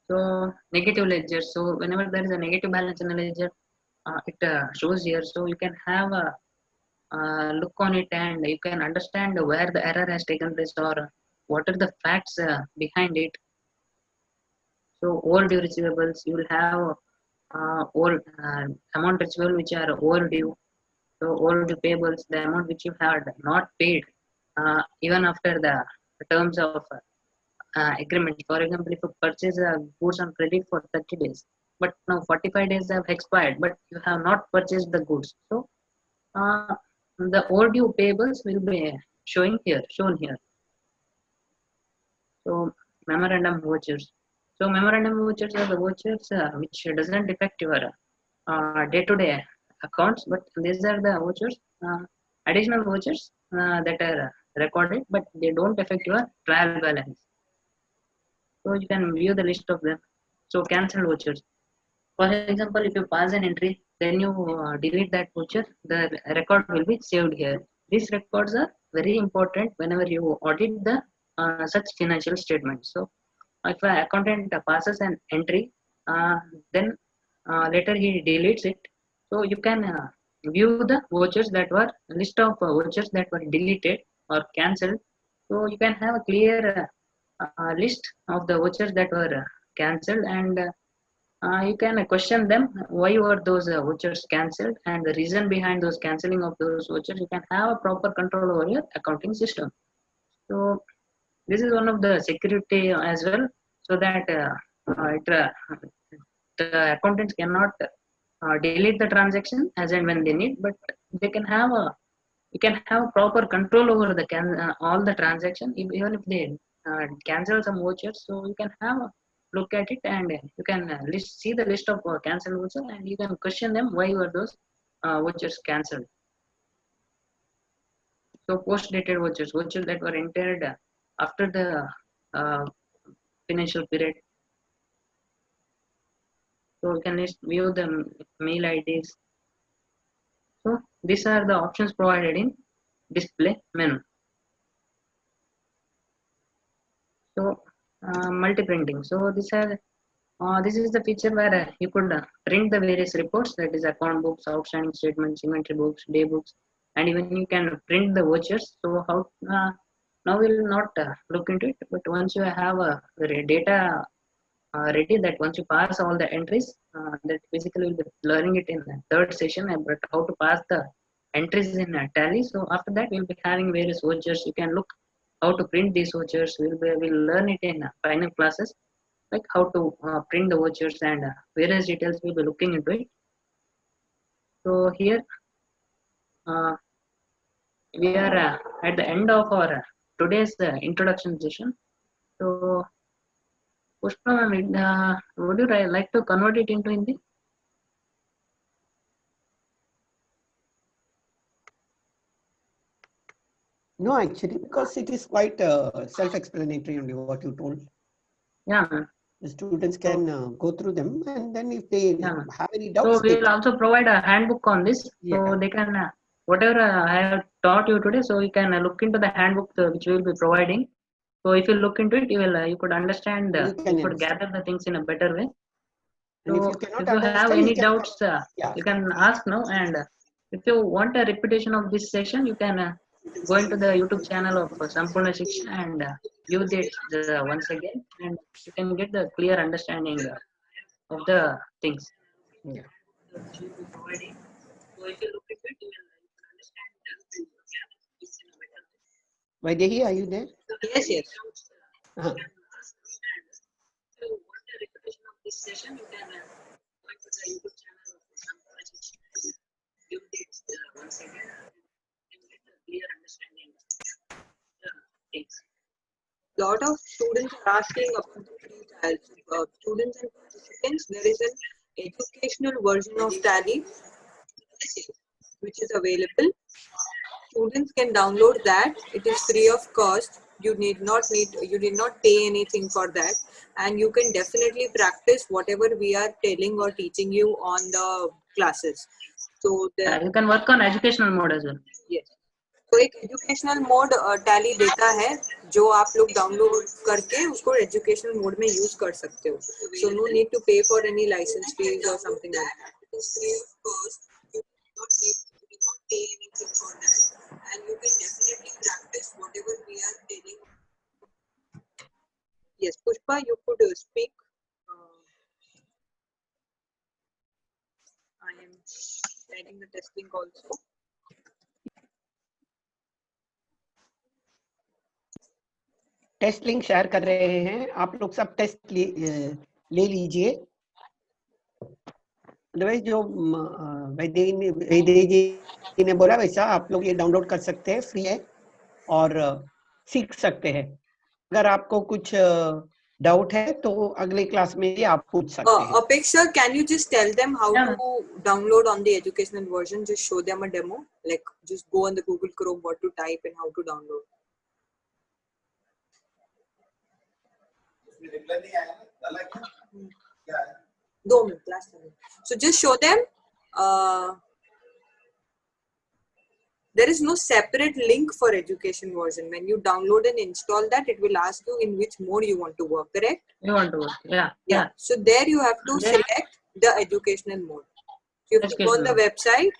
So negative ledger. So whenever there is a negative balance in the ledger, it shows here. So you can have a look on it and you can understand where the error has taken place or what are the facts behind it. So overdue receivables, you will have amount receivable which are overdue. So overdue payables, the amount which you had not paid even after the terms of agreement. For example, if you purchase goods on credit for 30 days, but now 45 days have expired, but you have not purchased the goods. So the overdue payables will be shown here. So memorandum vouchers. So memorandum vouchers are the vouchers which doesn't affect your day-to-day accounts, but these are the vouchers, additional vouchers that are recorded, but they don't affect your trial balance. So you can view the list of them. So cancel vouchers. For example, if you pass an entry, then you delete that voucher, the record will be saved here. These records are very important whenever you audit the such financial statements. So if an accountant passes an entry, then later he deletes it. So you can view the vouchers that were list of vouchers that were deleted or cancelled. So you can have a clear list of the vouchers that were cancelled, and you can question them why were those vouchers cancelled and the reason behind those cancelling of those vouchers. You can have a proper control over your accounting system. So this is one of the security as well, so that the accountants cannot delete the transaction as and when they need, but they can have a you can have proper control over the all the transaction even if they cancel some vouchers. So you can have a look at it and you can see the list of cancelled vouchers and you can question them why were those vouchers cancelled. So post-dated vouchers that were entered after the financial period. So you can just view the mail IDs. So these are the options provided in display menu. So multi-printing. So this is the feature where you could print the various reports, that is account books, outstanding statements, inventory books, day books, and even you can print the vouchers. So how now we'll not look into it, but once you have data ready, that once you pass all the entries, that basically we'll be learning it in the third session, but how to pass the entries in Tally. So after that we'll be having various vouchers. You can look how to print these vouchers. We'll learn it in final classes, like how to print the vouchers and various details we'll be looking into it. So here we are at the end of our today's introduction session. So Pushpa, would you like to convert it into Hindi? No, actually, because it is quite self-explanatory only what you told. Yeah, ma'am. The students can go through them, and then if they Yeah. have any So doubts, we will also provide a handbook on this, so Yeah. they can whatever I have taught you today. So you can look into the handbook which we will be providing. So if you look into it, you could understand, You can you could understand. gather the things in a better way. And if So you cannot if you have understand, any you can doubts, yeah. you can ask now. And if you want a repetition of this session, you can go into the YouTube channel of Sampurna Shiksha and view it once again, and you can get the clear understanding of the things. Yeah. Which will be providing. So if you look at it, you will understand this in a better way. Vaidehi, are you there? Yes, yes. Uh-huh. So want a repetition of this session, you can go into the YouTube channel of Sampurna Shiksha, view it once again, and get a clear understanding of the things. Lot of students are asking about the free trials. Students and participants, there is an educational version of Tally which is available. Students can download that. It is free of cost. You did not pay anything for that, and you can definitely practice whatever we are telling or teaching you on the classes. So You can work on educational mode as well. yes. तो एक educational mode tally देता है जो आप लोग download करके उसको educational mode में यूज कर सकते हो. सो नो नीड टू पे फॉर एनी लाइसेंस फीस और something like that. It is free of cost. You not pay anything for that, and you can definitely practice whatever we are telling. Yes, Pushpa, you could speak. I am sharing the test link also. Test link share कर रहे हैं. आप लोग सब test ले लीजिए. Otherwise जो वैदेही जी ने बोला वैसा आप लोग ये डाउनलोड कर सकते हैं, फ्री है और सीख सकते हैं. अगर आपको कुछ डाउट है तो अगले क्लास में भी आप पूछ सकते हैं. Apeksha, can you just tell them how to download on the educational version? Just show them a demo. Like just go on the Google Chrome, what to type and how to download. So just show them. There is no separate link for education version. When you download and install that, it will ask you in which mode you want to work, correct? You want to work, yeah. So there you have to select the educational mode. You have to go on the website,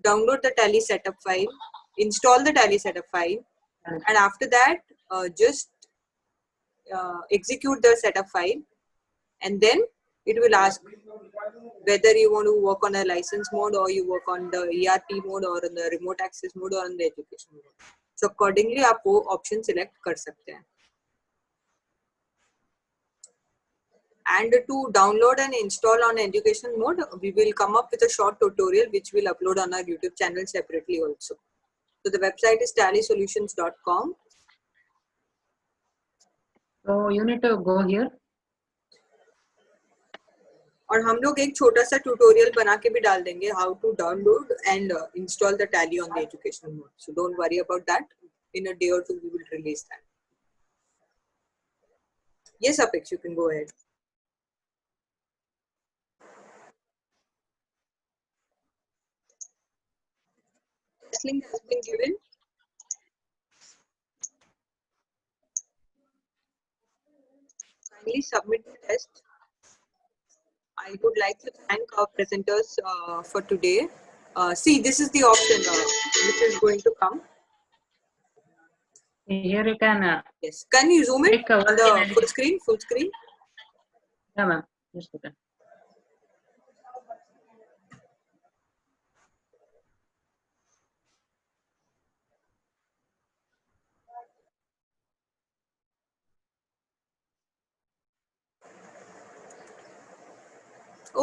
download the Tally setup file, install the Tally setup file, and after that, just execute the setup file, and then it will ask whether you want to work on a license mode or you work on the ERP mode or on the remote access mode or on the education mode. So accordingly, आप वो option select कर सकते हैं. And to download and install on education mode, we will come up with a short tutorial which we'll upload on our YouTube channel separately also. So the website is tallysolutions.com. So you need to go here. और हम लोग एक छोटा सा tutorial बना के भी डाल देंगे how to download and install the Tally on the educational mode, so don't worry about that. In a day or two we will release that. Yes, Apex, you can go ahead. Test link has been given. Kindly submit the test. I would like to thank our presenters for today. See, this is the option which is going to come. Here you can Yes. Can you zoom it click a on work the in full education. screen? Full screen. Yeah, ma'am. Just a second.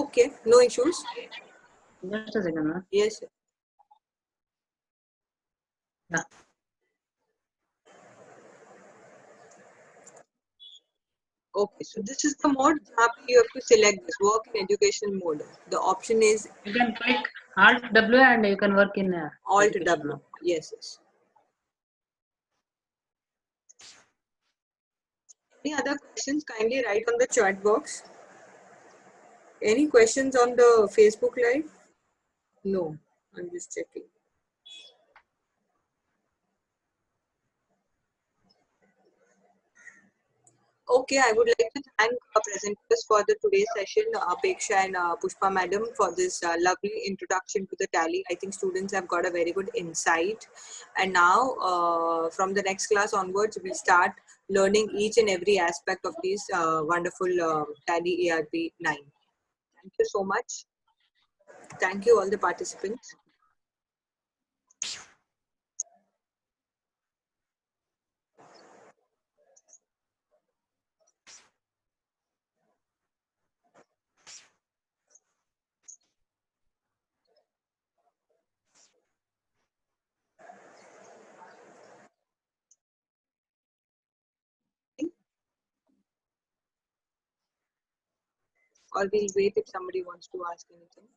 Okay. No issues. Just a second, ma'am. Yes. Yeah. Okay. So this is the mode. You have to select this work in education mode. The option is You can click Alt W and you can work in Alt education W. mode. Yes. Yes. Any other questions? Kindly write on the chat box. Any questions on the Facebook Live? No. I'm just checking. Okay, I would like to thank our presenters for the today's session, Apeksha and Pushpa madam, for this lovely introduction to the Tally. I think students have got a very good insight. And now, from the next class onwards, we'll start learning each and every aspect of this wonderful Tally ERP 9. Thank you so much. Thank you all the participants. Or we'll wait if somebody wants to ask anything.